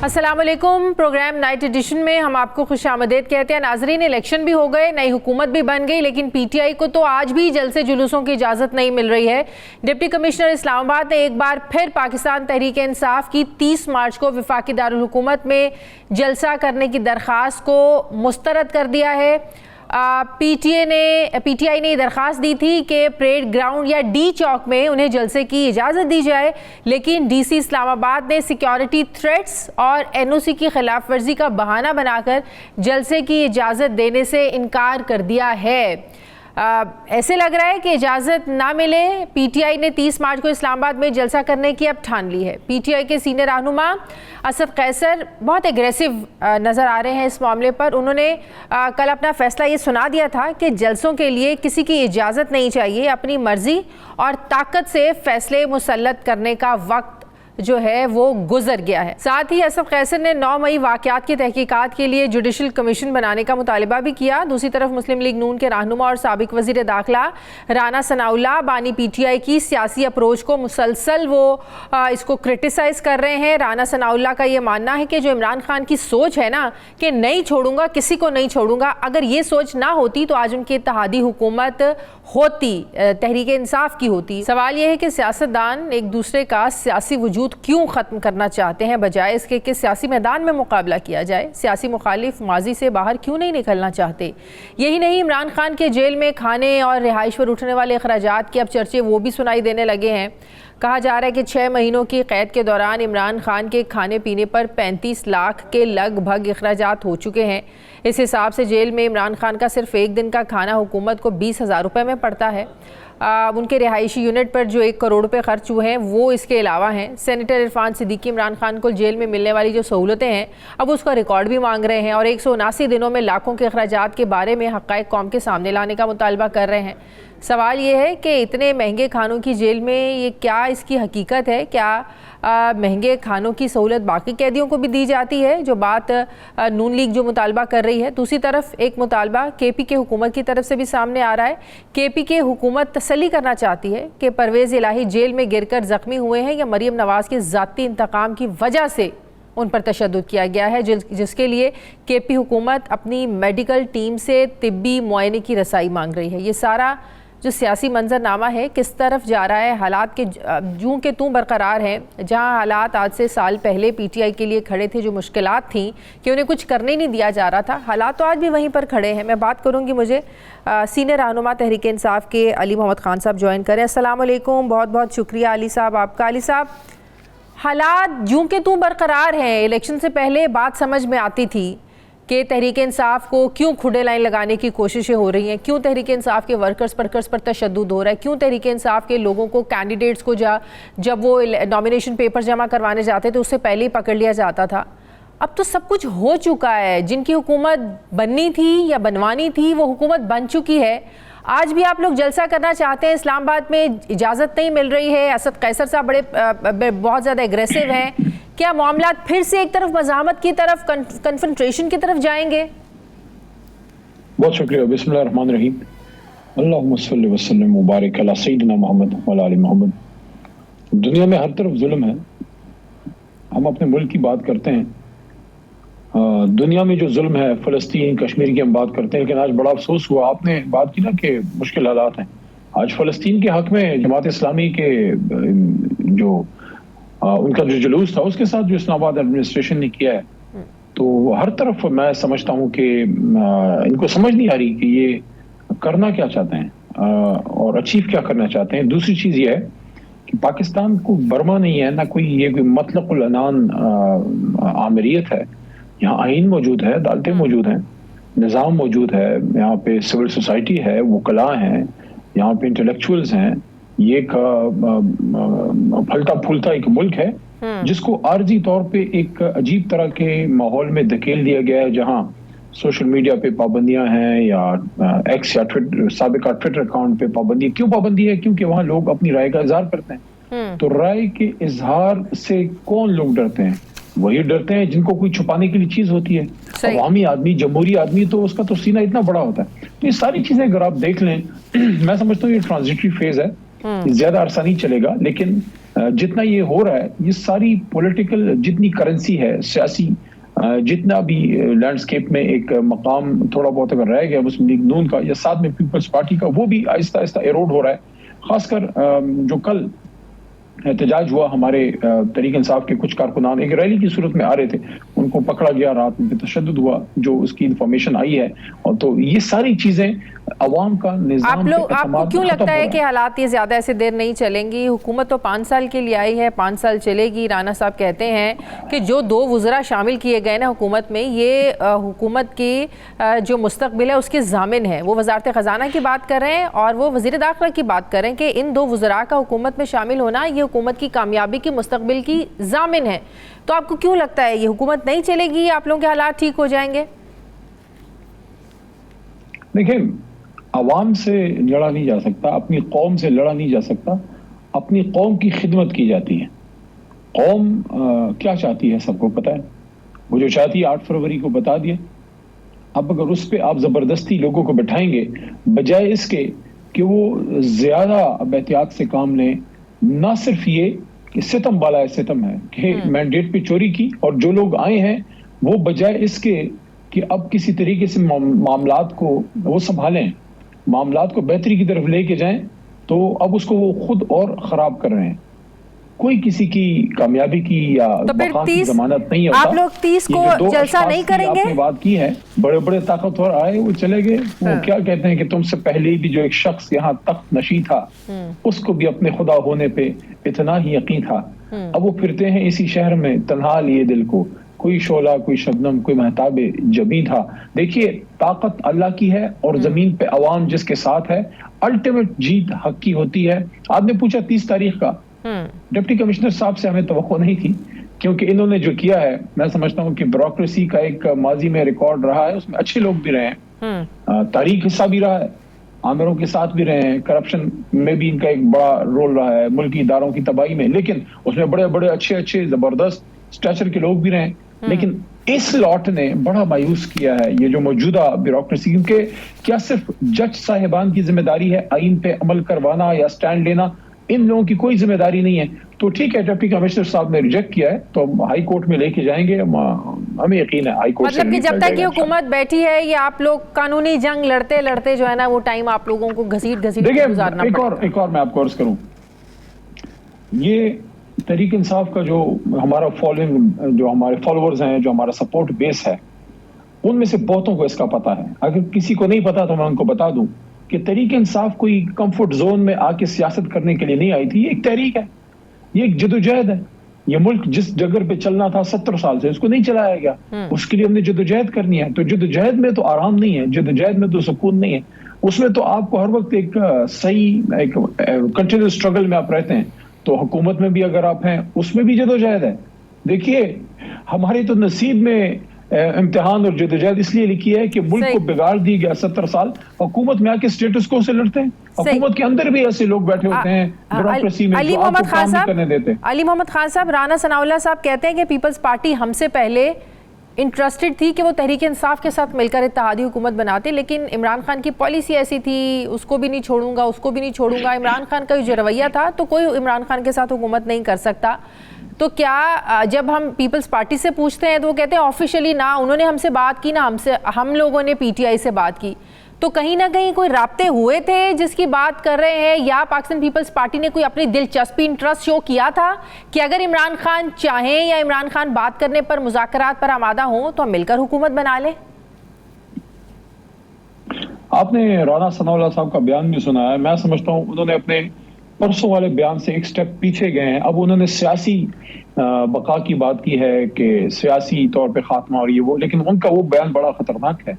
السلام علیکم. Programme night edition میں ہم آپ کو خوش آمدید کہتے ہیں. ناظرین, الیکشن بھی ہو گئے, نئی حکومت بھی بن گئی, لیکن پی ٹی آئی کو تو آج بھی جلسے جلوسوں کی اجازت نہیں مل رہی ہے. ڈپٹی کمشنر اسلام آباد نے ایک بار پھر پاکستان تحریک انصاف کی 30 مارچ کو وفاقی دارالحکومت میں جلسہ کرنے کی درخواست کو مسترد کر دیا ہے. پی ٹی آئی نے درخواست دی تھی کہ پریڈ گراؤنڈ یا ڈی چوک میں انہیں جلسے کی اجازت دی جائے, لیکن ڈی سی اسلام آباد نے سیکیورٹی تھریٹس اور این او سی کی خلاف ورزی کا بہانہ بنا کر جلسے کی اجازت دینے سے انکار کر دیا ہے. ایسے لگ رہا ہے کہ اجازت نہ ملے. پی ٹی آئی نے 30 مارچ کو اسلام آباد میں جلسہ کرنے کی اب ٹھان لی ہے. پی ٹی آئی کے سینئر رہنما اسد قیصر بہت ایگریسو نظر آ رہے ہیں اس معاملے پر. انہوں نے کل اپنا فیصلہ یہ سنا دیا تھا کہ جلسوں کے لیے کسی کی اجازت نہیں چاہیے, اپنی مرضی اور طاقت سے فیصلے مسلط کرنے کا وقت جو ہے وہ گزر گیا ہے. ساتھ ہی اسد قیصر نے 9 مئی واقعات کی تحقیقات کے لیے جوڈیشل کمیشن بنانے کا مطالبہ بھی کیا. دوسری طرف مسلم لیگ نون کے رہنما اور سابق وزیر داخلہ رانا ثناء اللہ بانی پی ٹی آئی کی سیاسی اپروچ کو مسلسل وہ اس کو کرٹیسائز کر رہے ہیں. رانا ثناء اللہ کا یہ ماننا ہے کہ جو عمران خان کی سوچ ہے نا کہ نہیں چھوڑوں گا, کسی کو نہیں چھوڑوں گا, اگر یہ سوچ نہ ہوتی تو آج ان کی اتحادی حکومت ہوتی, تحریک انصاف کی ہوتی. سوال یہ ہے کہ سیاستدان ایک دوسرے کا سیاسی وجود کیوں ختم کرنا چاہتے ہیں بجائے اس کے کہ سیاسی میدان میں مقابلہ کیا جائے. سیاسی مخالف ماضی سے باہر کیوں نہیں نکلنا چاہتے. یہی نہیں, عمران خان کے جیل میں کھانے اور رہائش پر اٹھنے والے اخراجات کے اب چرچے وہ بھی سنائی دینے لگے ہیں. کہا جا رہا ہے کہ 6 مہینوں کی قید کے دوران عمران خان کے کھانے پینے پر 35 لاکھ کے لگ بھگ اخراجات ہو چکے ہیں. اس حساب سے جیل میں عمران خان کا صرف ایک دن کا کھانا حکومت کو 20,000 روپے میں پڑتا ہے. ان کے رہائشی یونٹ پر جو 1 کروڑ روپے خرچ ہوئے ہیں وہ اس کے علاوہ ہیں. سینیٹر عرفان صدیقی عمران خان کو جیل میں ملنے والی جو سہولتیں ہیں اب اس کا ریکارڈ بھی مانگ رہے ہیں اور 179 دنوں میں لاکھوں کے اخراجات کے بارے میں حقائق قوم کے سامنے لانے کا مطالبہ کر رہے ہیں. سوال یہ ہے کہ اتنے مہنگے کھانوں کی جیل میں یہ کیا اس کی حقیقت ہے؟ کیا مہنگے کھانوں کی سہولت باقی قیدیوں کو بھی دی جاتی ہے, جو بات نون لیگ جو مطالبہ کر رہی ہے. دوسری طرف ایک مطالبہ کے پی کے حکومت کی طرف سے بھی سامنے آ رہا ہے. کے پی کے حکومت تسلی کرنا چاہتی ہے کہ پرویز الہی جیل میں گر کر زخمی ہوئے ہیں یا مریم نواز کے ذاتی انتقام کی وجہ سے ان پر تشدد کیا گیا ہے, جس کے لیے کے پی حکومت اپنی میڈیکل ٹیم سے طبی معائنے کی رسائی مانگ رہی ہے. یہ سارا جو سیاسی منظر نامہ ہے کس طرف جا رہا ہے؟ حالات کے جوں کے توں برقرار ہیں. جہاں حالات آج سے سال پہلے پی ٹی آئی کے لیے کھڑے تھے, جو مشکلات تھیں کہ انہیں کچھ کرنے نہیں دیا جا رہا تھا, حالات تو آج بھی وہیں پر کھڑے ہیں. میں بات کروں گی, مجھے سینئر رہنما تحریک انصاف کے علی محمد خان صاحب جوائن کریں. السلام علیکم. بہت بہت شکریہ علی صاحب آپ کا. علی صاحب, حالات جوں کے توں برقرار ہیں. الیکشن سے پہلے بات سمجھ میں آتی تھی کہ تحریک انصاف کو کیوں کھڑے لائن لگانے کی کوششیں ہو رہی ہیں, کیوں تحریک انصاف کے ورکرز پر تشدد ہو رہا ہے, کیوں تحریک انصاف کے لوگوں کو کینڈیڈیٹس کو جب وہ نامینیشن پیپر جمع کروانے جاتے تھے اس سے پہلے ہی پکڑ لیا جاتا تھا. اب تو سب کچھ ہو چکا ہے. جن کی حکومت بننی تھی یا بنوانی تھی وہ حکومت بن چکی ہے. آج بھی آپ لوگ جلسہ کرنا چاہتے ہیں, اسلام آباد میں اجازت نہیں مل رہی ہے. اسد قیصر صاحب بہت زیادہ اگریسو ہیں. کیا معاملات پھر سے ایک طرف مزاحمت کی طرف, کنفرنٹریشن کی طرف جائیں گے؟ بہت شکریہ. بسم اللہ الرحمن الرحیم. اللہم صلی وسلم مبارک علی سیدنا محمد وعلی آل محمد. دنیا میں ہر طرف ظلم ہے. ہم اپنے ملک کی بات کرتے ہیں, دنیا میں جو ظلم ہے فلسطین کشمیر کی ہم بات کرتے ہیں, لیکن آج بڑا افسوس ہوا. آپ نے بات کی نا کہ مشکل حالات ہیں. آج فلسطین کے حق میں جماعت اسلامی کے جو ان کا جو جلوس تھا اس کے ساتھ جو اسلام آباد ایڈمنسٹریشن نے کیا ہے, تو ہر طرف میں سمجھتا ہوں کہ ان کو سمجھ نہیں آ رہی کہ یہ کرنا کیا چاہتے ہیں اور اچیو کیا کرنا چاہتے ہیں. دوسری چیز یہ ہے کہ پاکستان کو برما نہیں ہے, نہ کوئی مطلق العنان آمریت ہے. یہاں آئین موجود ہے, عدالتیں موجود ہیں, نظام موجود ہے, یہاں پہ سول سوسائٹی ہے, وکلاء ہیں, یہاں پہ انٹلیکچوئلز ہیں. یہ ایک پھلتا پھولتا ایک ملک ہے جس کو عارضی طور پہ ایک عجیب طرح کے ماحول میں دھکیل دیا گیا ہے, جہاں سوشل میڈیا پہ پابندیاں ہیں یا ایکس یا سابقہ ٹویٹر اکاؤنٹ پہ پابندی. کیوں پابندی ہے؟ کیونکہ وہاں لوگ اپنی رائے کا اظہار کرتے ہیں. تو رائے کے اظہار سے کون لوگ ڈرتے ہیں؟ وہی ڈرتے ہیں جن کو کوئی چھپانے کے لیے چیز ہوتی ہے. عوامی آدمی, جمہوری آدمی, تو اس کا تو سینہ اتنا بڑا ہوتا ہے. تو یہ ساری چیزیں اگر آپ دیکھ لیں, میں سمجھتا ہوں یہ ٹرانزیٹری فیز ہے, زیادہ عرصہ نہیں چلے گا. لیکن جتنا یہ ہو رہا ہے یہ ساری پولیٹیکل جتنی کرنسی ہے سیاسی جتنا بھی لینڈسکیپ میں ایک مقام تھوڑا بہت اگر رہ گیا مسلم لیگ نون کا یا ساتھ میں پیپلز پارٹی کا وہ بھی آہستہ آہستہ ایروڈ ہو رہا ہے. خاص کر جو کل احتجاج ہوا ہمارے تحریک انصاف کے کچھ کارکنان ایک ریلی کی صورت میں آ رہے تھے ان کو پکڑا گیا رات میں تشدد ہوا جو اس کی انفارمیشن آئی ہے اور تو یہ ساری چیزیں عوام کا نظام آپ کو کیوں لگتا ہے کہ حالات یہ زیادہ ایسے دیر نہیں چلیں گی؟ حکومت تو 5 سال کے لیے آئی ہے 5 سال چلے گی. رانا صاحب کہتے ہیں کہ جو 2 وزراء شامل کیے گئے نا حکومت میں یہ حکومت کی جو مستقبل ہے اس کے ضامن ہے. وہ وزارت خزانہ کی بات کر رہے ہیں اور وہ وزیر داخلہ کی بات کر رہے ہیں کہ ان 2 وزراء کا حکومت میں شامل ہونا یہ حکومت کی کامیابی کی مستقبل کی ضامن ہے. تو آپ کو کیوں لگتا ہے یہ حکومت نہیں چلے گی؟ آپ لوگوں کے حالات ٹھیک ہو جائیں گے؟ دیکھیں عوام سے لڑا نہیں جا سکتا, اپنی قوم سے لڑا نہیں جا سکتا, اپنی قوم کی خدمت کی جاتی ہے. قوم کیا چاہتی ہے سب کو پتہ ہے, وہ جو چاہتی ہے 8 فروری کو بتا دیا. اب اگر اس پہ آپ زبردستی لوگوں کو بٹھائیں گے بجائے اس کے کہ وہ زیادہ اب احتیاط سے کام لیں, نہ صرف یہ کہ ستم بالا ستم ہے کہ مینڈیٹ پہ چوری کی اور جو لوگ آئے ہیں وہ بجائے اس کے کہ اب کسی طریقے سے معاملات کو وہ سنبھالیں, معاملات کو بہتری کی طرف لے کے جائیں, تو اب اس کو وہ خود اور خراب کر رہے ہیں. کوئی کسی کی کامیابی کی یا بقا کی ضمانت نہیں ہوتا. آپ لوگ 30 کو جلسہ نہیں کریں گے؟ آپ نے بات کی ہے بڑے بڑے طاقتور آئے وہ چلے گئے, وہ کیا کہتے ہیں کہ تم سے پہلے بھی جو ایک شخص یہاں تخت نشین تھا اس کو بھی اپنے خدا ہونے پہ اتنا ہی یقین تھا. اب وہ پھرتے ہیں اسی شہر میں تنہا لیے دل کو, کوئی شعلہ کوئی شبنم کوئی مہتاب جبیں تھا. دیکھیے طاقت اللہ کی ہے اور زمین پہ عوام جس کے ساتھ ہے الٹیمیٹ جیت حق کی ہوتی ہے. آپ نے پوچھا 30 تاریخ کا, ڈپٹی کمشنر صاحب سے ہمیں توقع نہیں تھی کیونکہ انہوں نے جو کیا ہے میں سمجھتا ہوں کہ بیوروکریسی کا ایک ماضی میں ریکارڈ رہا ہے, اس میں اچھے لوگ بھی رہے ہیں, تاریخ حصہ بھی رہا ہے, عامروں کے ساتھ بھی رہے ہیں, کرپشن میں بھی ان کا ایک بڑا رول رہا ہے ملکی اداروں کی تباہی میں, لیکن اس میں بڑے بڑے اچھے زبردست اسٹیچر کے لوگ بھی رہے ہیں. لیکن اس لاٹ نے بڑا مایوس کیا ہے یہ جو موجودہ بیوروکریسی, کیونکہ کیا صرف جج صاحبان کی ذمہ داری ہے آئین پہ عمل کروانا یا سٹینڈ لینا؟ ان لوگوں کی کوئی ذمہ داری نہیں ہے. تو ٹھیک ہے ڈپٹی کمشنر صاحب نے ریجیکٹ کیا ہے تو ہائی کورٹ میں لے کے جائیں گے, ہمیں یقین ہے ہائی کورٹ سے. مطلب کہ جب تک یہ حکومت بیٹھی ہے یہ آپ لوگ قانونی جنگ لڑتے لڑتے جو ہے نا وہ ٹائم آپ لوگوں کو گھسیٹ گزارنا پڑے گا. ایک اور میں آپ کو عرض کروں, یہ تحریک انصاف کا جو ہمارا فالوئنگ جو ہمارے فالوورز ہیں جو ہمارا سپورٹ بیس ہے ان میں سے بہتوں کو اس کا پتہ ہے. اگر کسی کو نہیں پتا تو میں ان کو بتا دوں کہ تحریک انصاف کوئی کمفرٹ زون میں آ کے سیاست کرنے کے لیے نہیں آئی تھی. یہ ایک تحریک ہے, یہ ایک جدوجہد ہے. یہ ملک جس جگر پہ چلنا تھا 70 سال سے اس کو نہیں چلایا گیا, اس کے لیے ہم نے جدوجہد کرنی ہے. تو جدوجہد میں تو آرام نہیں ہے, جدوجہد میں تو سکون نہیں ہے, اس میں تو آپ کو ہر وقت ایک صحیح ایک کنٹینیوس اسٹرگل میں آپ رہتے ہیں. تو حکومت میں بھی اگر آپ ہیں اس میں بھی جدوجہد ہے. دیکھیے ہماری تو نصیب میں امتحان اور جدوجہد اس لیے لکھی ہے کہ ملک کو بگاڑ دی گیا 70 سال, حکومت میں آ کے اسٹیٹس کو سے لڑتے ہیں. حکومت کے اندر بھی ایسے لوگ بیٹھے ہوتے ہیں بیوروکریسی میں جو آپ کو کام نہیں کرنے دیتے. علی محمد خان صاحب, رانا ثناء اللہ صاحب کہتے ہیں کہ پیپلز پارٹی ہم سے پہلے انٹرسٹڈ تھی کہ وہ تحریک انصاف کے ساتھ مل کر اتحادی حکومت بناتے, لیکن عمران خان کی پالیسی ایسی تھی اس کو بھی نہیں چھوڑوں گا اس کو بھی نہیں چھوڑوں گا. عمران خان کا جو رویہ تھا تو کوئی عمران خان کے ساتھ حکومت نہیں کر سکتا. تو کیا جب ہم پیپلز پارٹی سے پوچھتے ہیں تو وہ کہتے ہیں آفیشلی نہ انہوں نے ہم سے بات کی نہ ہم لوگوں نے پی ٹی آئی سے بات کی. تو کہیں نہ کہیں کوئی رابطے ہوئے تھے جس کی بات کر رہے ہیں, یا پاکستان پیپلز پارٹی نے کوئی اپنی دلچسپی انٹرسٹ شو کیا تھا کہ اگر عمران خان چاہیں یا عمران خان بات کرنے پر مذاکرات پر آمادہ ہوں تو ہم مل کر حکومت بنا لیں؟ آپ نے رانا ثناء اللہ صاحب کا بیان بھی سنا ہے. میں سمجھتا ہوں انہوں نے اپنے پرسوں والے بیان سے ایک سٹیپ پیچھے گئے ہیں. اب انہوں نے سیاسی بقا کی بات کی ہے کہ سیاسی طور پہ خاتمہ اور یہ وہ, لیکن ان کا وہ بیان بڑا خطرناک ہے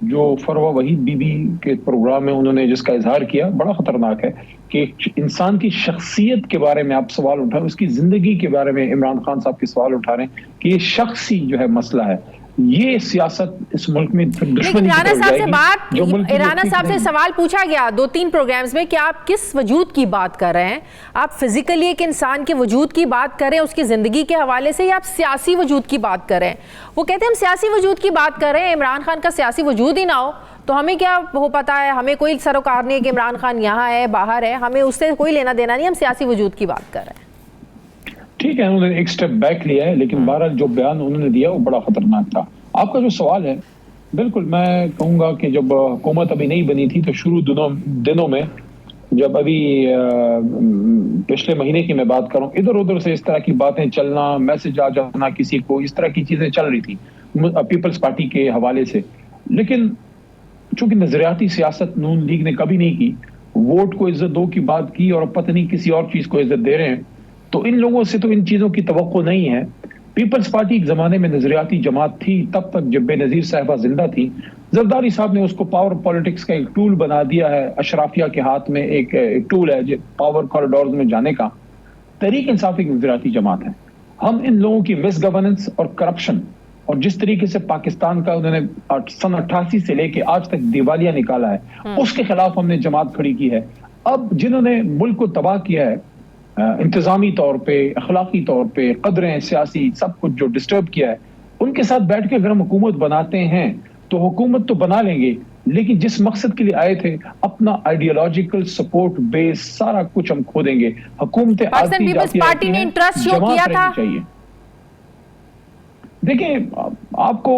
جو فروہ وحید بی بی کے پروگرام میں انہوں نے جس کا اظہار کیا, بڑا خطرناک ہے کہ انسان کی شخصیت کے بارے میں آپ سوال اٹھا رہے ہیں, اس کی زندگی کے بارے میں عمران خان صاحب کے سوال اٹھا رہے ہیں کہ یہ شخصی جو ہے مسئلہ ہے. یہ سیاست اس ملک میں دشمنی کی طرف جائے گی. رانا صاحب سے سوال پوچھا گیا 2-3 پروگرامز میں کہ آپ کس وجود کی بات کر رہے ہیں, آپ فزیکلی ایک انسان کے وجود کی بات کر رہے ہیں اس کی زندگی کے حوالے سے, یا آپ سیاسی وجود کی بات کر رہے ہیں؟ وہ کہتے ہیں ہم سیاسی وجود کی بات کر رہے ہیں, عمران خان کا سیاسی وجود ہی نہ ہو تو ہمیں کیا ہو پتا ہے, ہمیں کوئی سروکار نہیں ہے کہ عمران خان یہاں ہے باہر ہے, ہمیں اس سے کوئی لینا دینا نہیں, ہم سیاسی وجود کی بات کر رہے ہیں. ٹھیک ہے انہوں نے ایک سٹیپ بیک لیا ہے، لیکن بہرحال جو بیان انہوں نے دیا وہ بڑا خطرناک تھا. آپ کا جو سوال ہے بالکل میں کہوں گا کہ جب حکومت ابھی نہیں بنی تھی تو شروع دنوں میں جب ابھی پچھلے مہینے کی میں بات کروں ادھر ادھر سے اس طرح کی باتیں چلنا، میسج آ جانا کسی کو، اس طرح کی چیزیں چل رہی تھی پیپلز پارٹی کے حوالے سے. لیکن چونکہ نظریاتی سیاست نون لیگ نے کبھی نہیں کی، ووٹ کو عزت دو کی بات کی اور پتہ نہیں کسی اور چیز کو عزت دے رہے ہیں، تو ان لوگوں سے تو ان چیزوں کی توقع نہیں ہے. پیپلز پارٹی ایک زمانے میں نظریاتی جماعت تھی، تب تک جب بے نظیر صاحبہ زندہ تھی. زرداری صاحب نے اس کو پاور پالیٹکس کا ایک ٹول بنا دیا ہے، اشرافیہ کے ہاتھ میں ایک ٹول ہے پاور کوریڈورز میں جانے کا. تحریک انصاف ایک نظریاتی جماعت ہے. ہم ان لوگوں کی مس گورننس اور کرپشن اور جس طریقے سے پاکستان کا انہوں نے سن 88 سے لے کے آج تک دیوالیہ نکالا ہے، اس کے خلاف ہم نے جماعت کھڑی کی ہے. اب جنہوں نے ملک کو تباہ کیا ہے انتظامی طور پہ، اخلاقی طور پہ، قدریں سیاسی سب کچھ جو ڈسٹرب کیا ہے، ان کے ساتھ بیٹھ کے اگر ہم حکومت بناتے ہیں تو حکومت تو بنا لیں گے، لیکن جس مقصد کے لیے آئے تھے اپنا آئیڈیالوجیکل سپورٹ بیس سارا کچھ ہم کھو دیں گے. حکومتیں آتی جاتی رہتی ہیں، جماعت رہنی چاہیے. دیکھیں آپ کو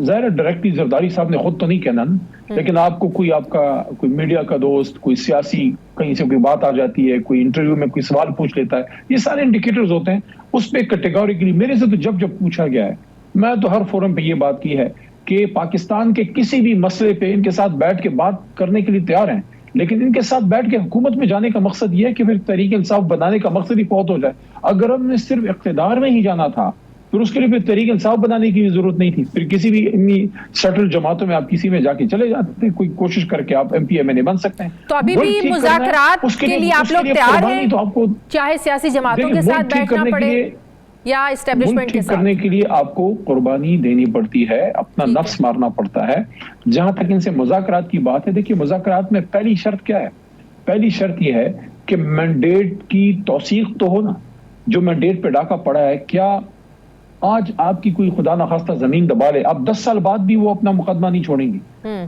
ظاہر ڈائریکٹلی زرداری صاحب نے خود تو نہیں کہنا، لیکن آپ کو آپ کا کوئی میڈیا کا دوست، کوئی سیاسی کہیں سے کوئی بات آ جاتی ہے، کوئی انٹرویو میں کوئی سوال پوچھ لیتا ہے، یہ سارے انڈیکیٹرز ہوتے ہیں. اس پہ کیٹیگوریکلی میرے سے تو جب پوچھا گیا ہے، میں تو ہر فورم پہ یہ بات کی ہے کہ پاکستان کے کسی بھی مسئلے پہ ان کے ساتھ بیٹھ کے بات کرنے کے لیے تیار ہیں، لیکن ان کے ساتھ بیٹھ کے حکومت میں جانے کا مقصد یہ ہے کہ پھر تحریک انصاف بنانے کا مقصد ہی فوت ہو جائے. اگر ہم نے صرف اقتدار میں ہی جانا تھا پھر اس کے لیے پھر تحریک انصاف بنانے کی ضرورت نہیں تھی. پھر کسی بھی اتنی سٹل جماعتوں میں آپ کسی میں جا کے چلے جاتے، کوئی کوشش کر کے آپ MP بن سکتے ہیں. تو ابھی بھی مذاکرات کے لیے آپ لوگ تیار ہیں، تو آپ کو چاہے سیاسی جماعتوں کے ساتھ بیٹھنا پڑے یا اسٹیبلشمنٹ کے ساتھ؟ کرنے کے لیے آپ کو قربانی دینی پڑتی ہے، اپنا نفس مارنا پڑتا ہے. جہاں تک ان سے مذاکرات کی بات ہے، دیکھیے مذاکرات میں پہلی شرط کیا ہے؟ پہلی شرط یہ ہے کہ مینڈیٹ کی توثیق تو ہو نا. جو مینڈیٹ پہ ڈاکہ پڑا ہے، کیا آج آپ کی کوئی خدا نخواستہ زمین دبا لے، اب 10 سال بعد بھی وہ اپنا مقدمہ نہیں چھوڑیں گے؟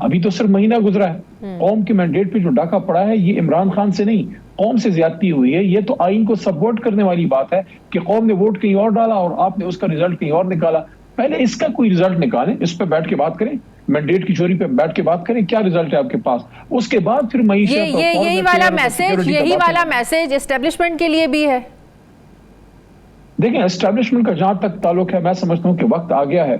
ابھی تو صرف مہینہ گزرا ہے. قوم کے مینڈیٹ پہ جو ڈاکہ پڑا ہے یہ عمران خان سے نہیں، قوم سے زیادتی ہوئی ہے. یہ تو آئین کو سبورٹ کرنے والی بات ہے کہ قوم نے ووٹ کہیں اور ڈالا اور آپ نے اس کا رزلٹ کہیں اور نکالا. پہلے اس کا کوئی رزلٹ نکالیں، اس پہ بیٹھ کے بات کریں، مینڈیٹ کی چوری پہ بیٹھ کے بات کریں، کیا رزلٹ ہے آپ کے پاس. اس کے بعد پھر معیشت یہی والا میسج اسٹیبلشمنٹ کے لیے بھی ہے. دیکھیں اسٹیبلشمنٹ کا جہاں تک تعلق ہے، میں سمجھتا ہوں کہ وقت آ گیا ہے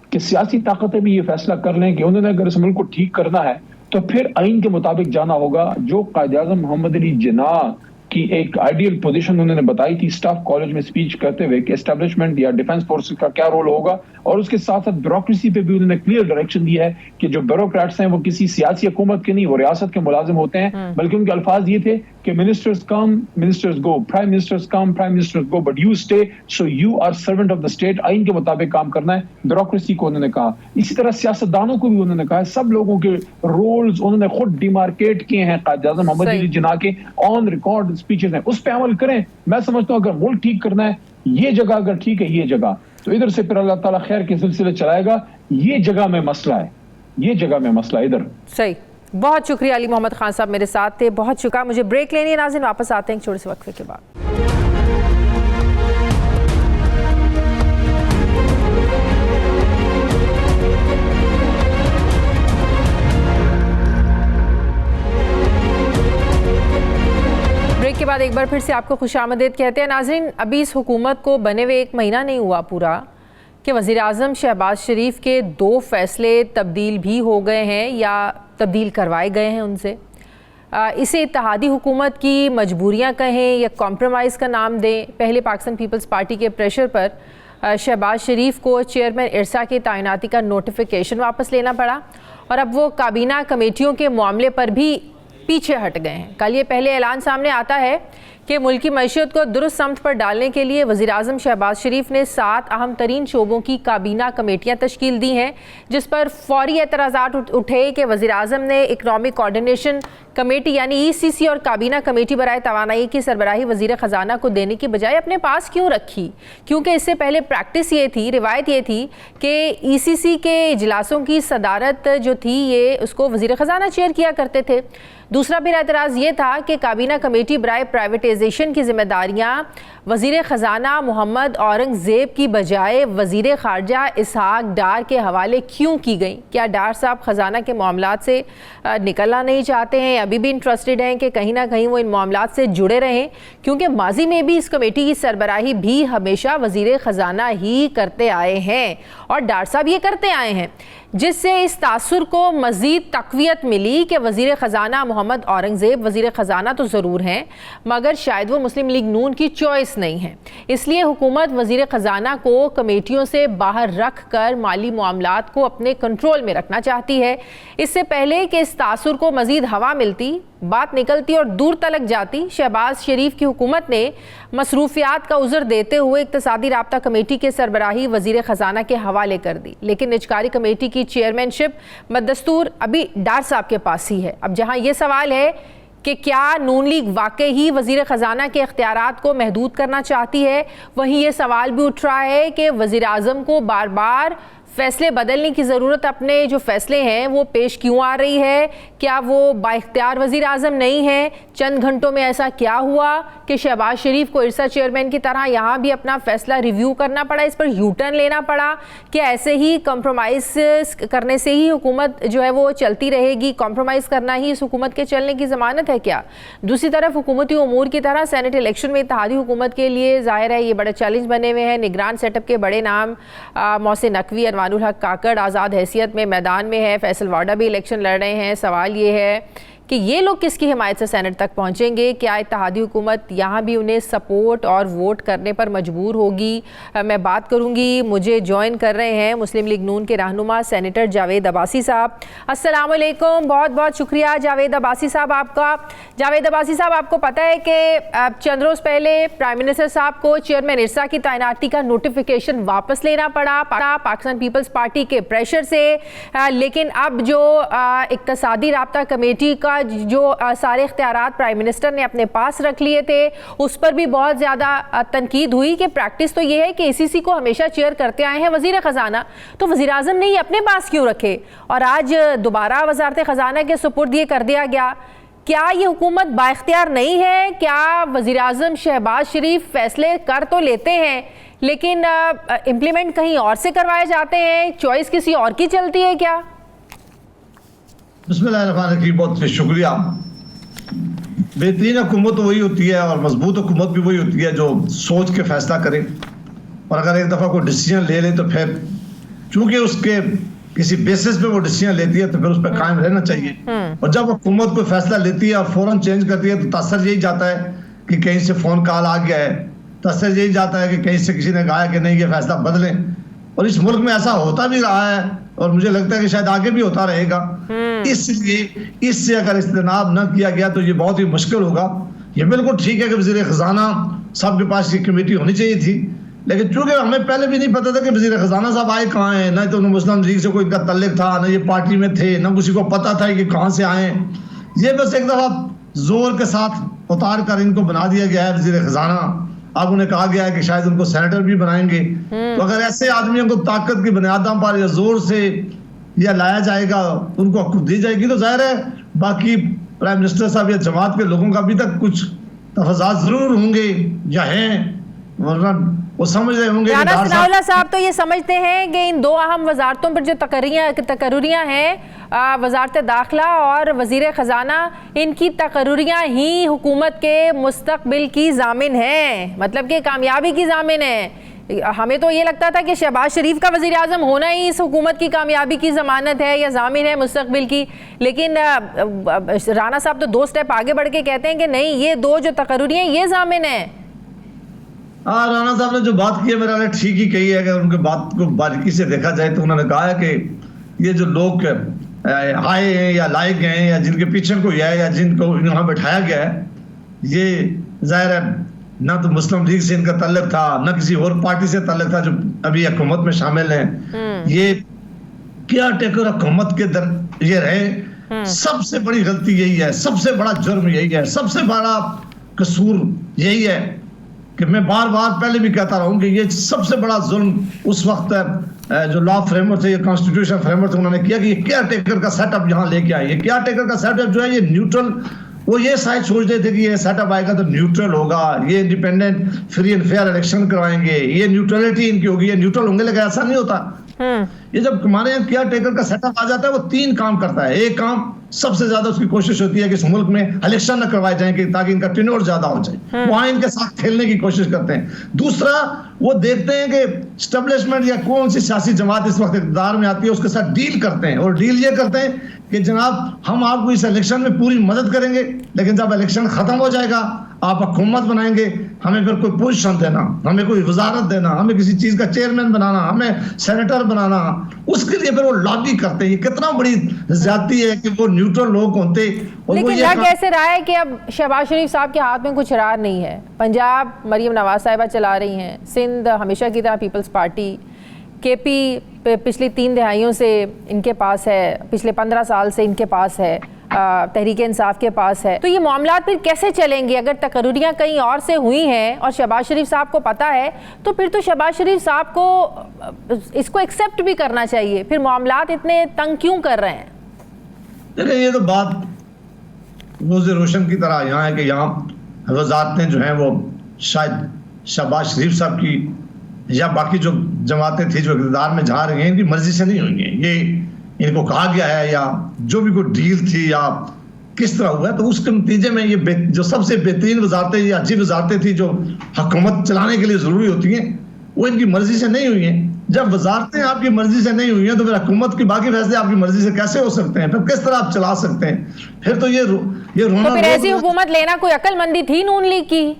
کہ سیاسی طاقتیں بھی یہ فیصلہ کر لیں کہ انہوں نے اگر اس ملک کو ٹھیک کرنا ہے تو پھر آئین کے مطابق جانا ہوگا. جو قائد اعظم محمد علی جناح کی ایک آئیڈیل پوزیشن انہوں نے بتائی تھی اسٹاف کالج میں اسپیچ کرتے ہوئے کہ اسٹیبلشمنٹ یا ڈیفنس فورسز کا کیا رول ہوگا، اور اس کے ساتھ ساتھ بیوروکریسی پہ بھی انہوں نے کلیئر ڈائریکشن دی ہے کہ جو بیوروکریٹس ہیں وہ کسی سیاسی حکومت کے نہیں، وہ ریاست کے ملازم ہوتے ہیں. بلکہ ان کے الفاظ یہ تھے کہ ministers come ministers go, prime ministers come prime ministers go, but you stay, so you are servant of the state. آئین کے مطابق کام کرنا ہے. بیوروکریسی کو انہوں نے کہا. اسی طرح سیاستدانوں کو بھی انہوں نے کہا، سب لوگوں کے رولز انہوں نے خود ڈیمارکیٹ کیے ہیں. قائد اعظم محمد علی جناح کے آن ریکارڈ اسپیچز ہیں، اس پہ عمل کریں. میں سمجھتا ہوں اگر ملک ٹھیک کرنا ہے، یہ جگہ اگر ٹھیک ہے، یہ جگہ تو ادھر سے پھر اللہ تعالیٰ خیر کے سلسلے چلائے گا. یہ جگہ میں مسئلہ ہے، یہ جگہ میں مسئلہ ادھر. صحیح. بہت شکریہ علی محمد خان صاحب میرے ساتھ تھے. بہت شکریہ. مجھے بریک لینی ہے ناظرین، واپس آتے ہیں ایک چھوٹے سے وقفے کے بعد. کے بعد ایک بار پھر سے آپ کو خوش آمدید کہتے ہیں. ناظرین ابھی اس حکومت کو بنے ہوئے 1 مہینہ نہیں ہوا پورا کہ وزیر اعظم شہباز شریف کے 2 فیصلے تبدیل بھی ہو گئے ہیں یا تبدیل کروائے گئے ہیں ان سے. اسے اتحادی حکومت کی مجبوریاں کہیں یا کمپرومائز کا نام دیں. پہلے پاکستان پیپلز پارٹی کے پریشر پر شہباز شریف کو چیئرمین ارسا کی تعیناتی کا نوٹیفیکیشن واپس لینا پڑا اور اب وہ کابینہ کمیٹیوں کے معاملے پر بھی پیچھے ہٹ گئے ہیں. کل یہ پہلے اعلان سامنے آتا ہے کہ ملکی معیشت کو درست سمت پر ڈالنے کے لیے وزیر اعظم شہباز شریف نے 7 اہم ترین شعبوں کی کابینہ کمیٹیاں تشکیل دی ہیں، جس پر فوری اعتراضات اٹھے کہ وزیر اعظم نے اکنامک کوارڈینیشن کمیٹی یعنی ECC اور کابینہ کمیٹی برائے توانائی کی سربراہی وزیر خزانہ کو دینے کی بجائے اپنے پاس کیوں رکھی. کیونکہ اس سے پہلے پریکٹس یہ تھی، روایت یہ تھی کہ ECC کے اجلاسوں کی صدارت جو تھی یہ اس کو وزیر خزانہ چیئر کیا کرتے تھے. دوسرا پھر اعتراض یہ تھا کہ کابینہ کمیٹی برائے پرائیویٹائزیشن کی ذمہ داریاں وزیر خزانہ محمد اورنگزیب کی بجائے وزیر خارجہ اسحاق ڈار کے حوالے کیوں کی گئیں؟ کیا ڈار صاحب خزانہ کے معاملات سے نکلنا نہیں چاہتے ہیں؟ ابھی بھی انٹرسٹڈ ہیں کہ کہیں نہ کہیں وہ ان معاملات سے جڑے رہیں؟ کیونکہ ماضی میں بھی اس کمیٹی کی سربراہی بھی ہمیشہ وزیر خزانہ ہی کرتے آئے ہیں اور ڈار صاحب یہ کرتے آئے ہیں، جس سے اس تاثر کو مزید تقویت ملی کہ وزیر خزانہ محمد اورنگزیب وزیر خزانہ تو ضرور ہیں مگر شاید وہ مسلم لیگ نون کی چوائس نہیں ہے، اس لیے حکومت وزیر خزانہ کو کمیٹیوں سے باہر رکھ کر مالی معاملات کو اپنے کنٹرول میں رکھنا چاہتی ہے۔ اس سے پہلے کہ اس تاثر کو مزید ہوا ملتی، بات نکلتی اور دور تلک جاتی، شہباز شریف کی حکومت نے مصروفیات کا عذر دیتے ہوئے اقتصادی رابطہ کمیٹی کے سربراہی وزیر خزانہ کے حوالے کر دی، لیکن نجکاری کمیٹی کی چیئرمین شپ بدستور ابھی ڈار صاحب کے پاس ہی ہے۔ اب جہاں یہ سوال ہے کہ کیا نون لیگ واقعی ہی وزیر خزانہ کے اختیارات کو محدود کرنا چاہتی ہے، وہیں یہ سوال بھی اٹھ رہا ہے کہ وزیر اعظم کو بار بار فیصلے بدلنے کی ضرورت اپنے جو فیصلے ہیں وہ پیش کیوں آ رہی ہے؟ کیا وہ با اختیار وزیر اعظم نہیں ہے؟ چند گھنٹوں میں ایسا کیا ہوا کہ شہباز شریف کو ارسا چیئرمین کی طرح یہاں بھی اپنا فیصلہ ریویو کرنا پڑا، اس پر یو ٹرن لینا پڑا؟ کیا ایسے ہی کمپرومائز کرنے سے ہی حکومت جو ہے وہ چلتی رہے گی؟ کمپرومائز کرنا ہی اس حکومت کے چلنے کی ضمانت ہے کیا؟ دوسری طرف حکومتی امور کی طرح سینٹ الیکشن میں اتحادی حکومت کے لیے ظاہر ہے یہ بڑے چیلنج بنے ہوئے ہیں۔ نگران سیٹ اپ کے بڑے نام محسن نقوی، انوار الحق کاکڑ آزاد حیثیت میں میدان میں ہے، فیصل وارڈا بھی الیکشن لڑ رہے ہیں۔ سوال یہ ہے کہ یہ لوگ کس کی حمایت سے سینٹ تک پہنچیں گے؟ کیا اتحادی حکومت یہاں بھی انہیں سپورٹ اور ووٹ کرنے پر مجبور ہوگی؟ میں بات کروں گی، مجھے جوائن کر رہے ہیں مسلم لیگ نون کے رہنما سینیٹر جاوید عباسی صاحب۔ السلام علیکم، بہت بہت شکریہ جاوید عباسی صاحب آپ کا۔ جاوید عباسی صاحب، آپ کو پتہ ہے کہ چند روز پہلے پرائم منسٹر صاحب کو چیئرمین ارسا کی تعیناتی کا نوٹیفیکیشن واپس لینا پڑا پاکستان پیپلز پارٹی کے پریشر سے، لیکن اب جو اقتصادی رابطہ کمیٹی کا جو سارے اختیارات پرائم منسٹر نے اپنے پاس رکھ لیے تھے اس پر بھی بہت زیادہ تنقید ہوئی کہ پریکٹس تو یہ ہے کہ اسی سی کو ہمیشہ چیئر کرتے آئے ہیں وزیر خزانہ، تو وزیر اعظم نے یہ اپنے پاس کیوں رکھے اور آج دوبارہ وزارت خزانہ کے سپرد یہ کر دیا گیا؟ کیا یہ حکومت با اختیار نہیں ہے؟ کیا وزیر اعظم شہباز شریف فیصلے کر تو لیتے ہیں لیکن امپلیمنٹ کہیں اور سے کروائے جاتے ہیں؟ چوائس کسی اور کی چلتی ہے کیا؟ بسم اللہ الرحمن الرحیم، بہت شکریہ۔ بہترین حکومت وہی ہوتی ہے اور مضبوط حکومت بھی وہی ہوتی ہے جو سوچ کے فیصلہ کرے، اور اگر ایک دفعہ کوئی ڈیسیجن لے لے تو پھر چونکہ اس کے کسی بیسس پہ وہ ڈیسیجن لیتی ہے تو پھر اس پہ قائم رہنا چاہیے، اور جب حکومت کوئی فیصلہ لیتی ہے اور فوراً چینج کرتی ہے تو تاثر یہی جاتا ہے کہ کہیں سے فون کال آ گیا ہے، تاثر یہی جاتا ہے کہ کہیں سے کسی نے کہا کہ نہیں یہ فیصلہ بدلیں، اور اس ملک میں ایسا ہوتا بھی رہا ہے اور مجھے لگتا ہے کہ شاید آگے بھی ہوتا رہے گا۔ اس لیے اس سے اگر اجتناب نہ کیا گیا تو یہ بہت ہی مشکل ہوگا۔ یہ بالکل ٹھیک ہے کہ وزیر خزانہ صاحب کے پاس یہ کمیٹی ہونی چاہیے تھی، لیکن چونکہ ہمیں پہلے بھی نہیں پتا تھا کہ وزیر خزانہ صاحب آئے کہاں ہیں، نہ تو انہوں مسلم لیگ سے کوئی ان کا تعلق تھا، نہ یہ پارٹی میں تھے، نہ کسی کو پتا تھا کہ کہاں سے آئے ہیں۔ یہ بس ایک دفعہ زور کے ساتھ اتار کر ان کو بنا دیا گیا ہے وزیر خزانہ۔ اب انہیں کہا گیا ہے کہ شاید ان کو سینیٹر بھی بنائیں گے، تو اگر ایسے آدمیوں کو طاقت کی بنیادوں پر یا زور سے یا لایا جائے گا، ان کو حقوق دی جائے گی، تو ظاہر ہے باقی پرائم منسٹر صاحب یا جماعت کے لوگوں کا ابھی تک کچھ تفاضات ضرور ہوں گے یا ہیں، ورنہ وہ سمجھ رہے ہوں گے۔ رانا ثناء اللہ صاحب تو یہ سمجھتے ہیں کہ ان دو اہم وزارتوں پر جو تقرریاں ہیں، وزارت داخلہ اور وزیر خزانہ، ان کی تقرریاں ہی حکومت کے مستقبل کی ضامن ہیں، مطلب کہ کامیابی کی ضامن ہے۔ ہمیں تو یہ لگتا تھا کہ شہباز شریف کا وزیر اعظم ہونا ہی اس حکومت کی کامیابی کی ضمانت ہے یا ضامن ہے مستقبل کی، لیکن رانا صاحب تو دو سٹیپ آگے بڑھ کے کہتے ہیں کہ نہیں، یہ دو جو تقرریاں یہ ضامن ہیں۔ رانا صاحب نے جو بات کی ہے میرا ٹھیک ہی کہی ہے کہ ان کی بات کو باریکی سے دیکھا جائے تو انہوں نے کہا ہے کہ یہ جو لوگ آئے ہیں یا لائے گئے ہیں یا جن کے پیچھے کوئی ہے یا جن کو یہاں بٹھایا گیا ہے، یہ ظاہر ہے نہ تو مسلم لیگ سے ان کا تعلق تھا، نہ کسی اور پارٹی سے تعلق تھا جو ابھی حکومت میں شامل ہیں۔ یہ کیا ٹیکر حکومت کے یہ رہے، سب سے بڑی غلطی یہی ہے، سب سے بڑا جرم یہی ہے، سب سے بڑا قصور یہی ہے کہ میں بار بار پہلے بھی کہتا رہا ہوں کہ یہ سب سے بڑا ظلم اس وقت جو لا فریم ورک تھے، یہ کانسٹیٹیوشن فریم ورک تھے، انہوں نے کیا کہ یہ کیئر ٹیکر کا سیٹ اپ یہاں لے کے آئے۔ یہ کیئر ٹیکر کا سیٹ اپ جو ہے یہ نیوٹرل وہ یہ شاید سوچتے تھے کہ یہ سیٹ اپ آئے گا تو نیوٹرل ہوگا, یہ independent free and fair election کروائیں گے, یہ نیوٹرلٹی ان کی ہوگی, یہ نیوٹرل ہوں گے, لیکن ایسا نہیں ہوتا. یہ جب ہمارے یہاں کیئر ٹیکر کا سیٹ اپ آ جاتا ہے وہ 3 کام کرتا ہے. ایک کام سب سے زیادہ اس کی کوشش ہوتی ہے کہ اس ملک میں الیکشن نہ کروائے جائیں کہ تاکہ ان کا ٹینور زیادہ ہو جائے, وہاں ان کے ساتھ کھیلنے کی کوشش کرتے ہیں. دوسرا وہ دیکھتے ہیں کہ اسٹیبلشمنٹ یا کون سی سیاسی جماعت اس وقت اقتدار میں آتی ہے اس کے ساتھ ڈیل کرتے ہیں, اور ڈیل یہ کرتے ہیں کہ جناب ہم آپ کو اس الیکشن میں پوری مدد کریں گے, لیکن جب الیکشن ختم ہو جائے گا آپ حکومت بنائیں گے, ہمیں پھر کوئی پوزیشن دینا, ہمیں کوئی وزارت دینا, ہمیں کسی چیز کا چیئرمین بنانا, ہمیں سینیٹر بنانا, اس کے لیے پھر وہ لابی کرتے ہیں. یہ کتنا بڑی زیادتی ہے کہ وہ نیوٹرل لوگ ہوتے. لیکن لگ ایسے رہا ہے کہ اب شہباز شریف صاحب کے ہاتھ میں کچھ رار نہیں ہے. پنجاب مریم نواز صاحبہ چلا رہی ہیں, سندھ ہمیشہ کی طرح پیپلز پارٹی, کے پی پچھلی 3 دہائیوں سے ان کے پاس ہے, پچھلے 15 سال سے ان کے پاس ہے, تحریک انصاف کے پاس ہے. تو یہ معاملات پھر کیسے چلیں گے؟ اگر تقرریاں کہیں اور سے ہوئی ہیں اور شہباز شریف صاحب کو پتہ ہے تو پھر تو شہباز شریف صاحب کو اس کو ایکسیپٹ بھی کرنا چاہیے. پھر معاملات اتنے تنگ کیوں کر رہے ہیں؟ دیکھیں یہ تو بات روز روشن کی طرح یہاں ہے کہ یہاں وزارتیں جو ہیں وہ شاید شہباز شریف صاحب کی یا باقی جو جماعتیں تھیں جو اقتدار میں جا رہی ہیں ان کی مرضی سے نہیں ہوئی ہیں. یہ ان کو کہا گیا ہے یا جو بھی کوئی ڈیل تھی یا کس طرح ہوا ہے, تو اس کے نتیجے میں یہ جو سب سے بہترین وزارتیں یا اچھی وزارتیں تھیں جو حکومت چلانے کے لیے ضروری ہوتی ہیں وہ ان کی مرضی سے نہیں ہوئی ہیں. جب وزارتیں آپ کی مرضی سے نہیں ہوئی ہیں تو پھر حکومت کی باقی فیصلے آپ کی مرضی سے کیسے ہو سکتے ہیں؟ پھر کس طرح آپ چلا سکتے ہیں؟ پھر تو یہ رونا. تو پھر ایسی حکومت لینا کوئی عقل مندی تھی نون لیگ کی؟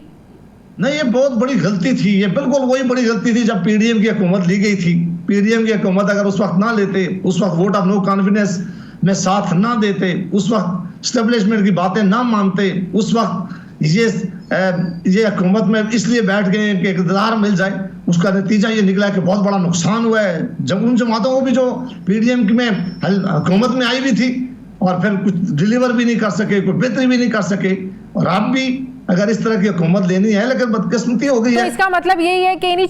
نہیں, یہ بہت بڑی غلطی تھی. یہ بالکل وہی بڑی غلطی تھی جب پی ڈی ایم کی حکومت لی گئی تھی. پی ڈی ایم کی حکومت اگر اس وقت نہ لیتے, اس وقت ووٹ آف نو کانفیڈنس میں ساتھ نہ دیتے, اس وقت اسٹیبلشمنٹ کی باتیں نہ مانتے, اس وقت یہ حکومت میں اس لیے بیٹھ گئے کہ اقتدار مل جائے, اس کا نتیجہ یہ نکلا ہے کہ بہت بڑا نقصان ہوا ہے. جب ان جماعتوں کو بھی جو پی ڈی ایم میں حکومت میں آئی بھی تھی اور پھر کچھ ڈیلیور بھی نہیں کر سکے, کوئی بہتری بھی نہیں کر سکے, اور آپ بھی اگر اس طرح کی حکومت لینی ہے لیکن بدقسمتی ہو گئی ہے. تو اس کا مطلب یہی ہے کہ انہی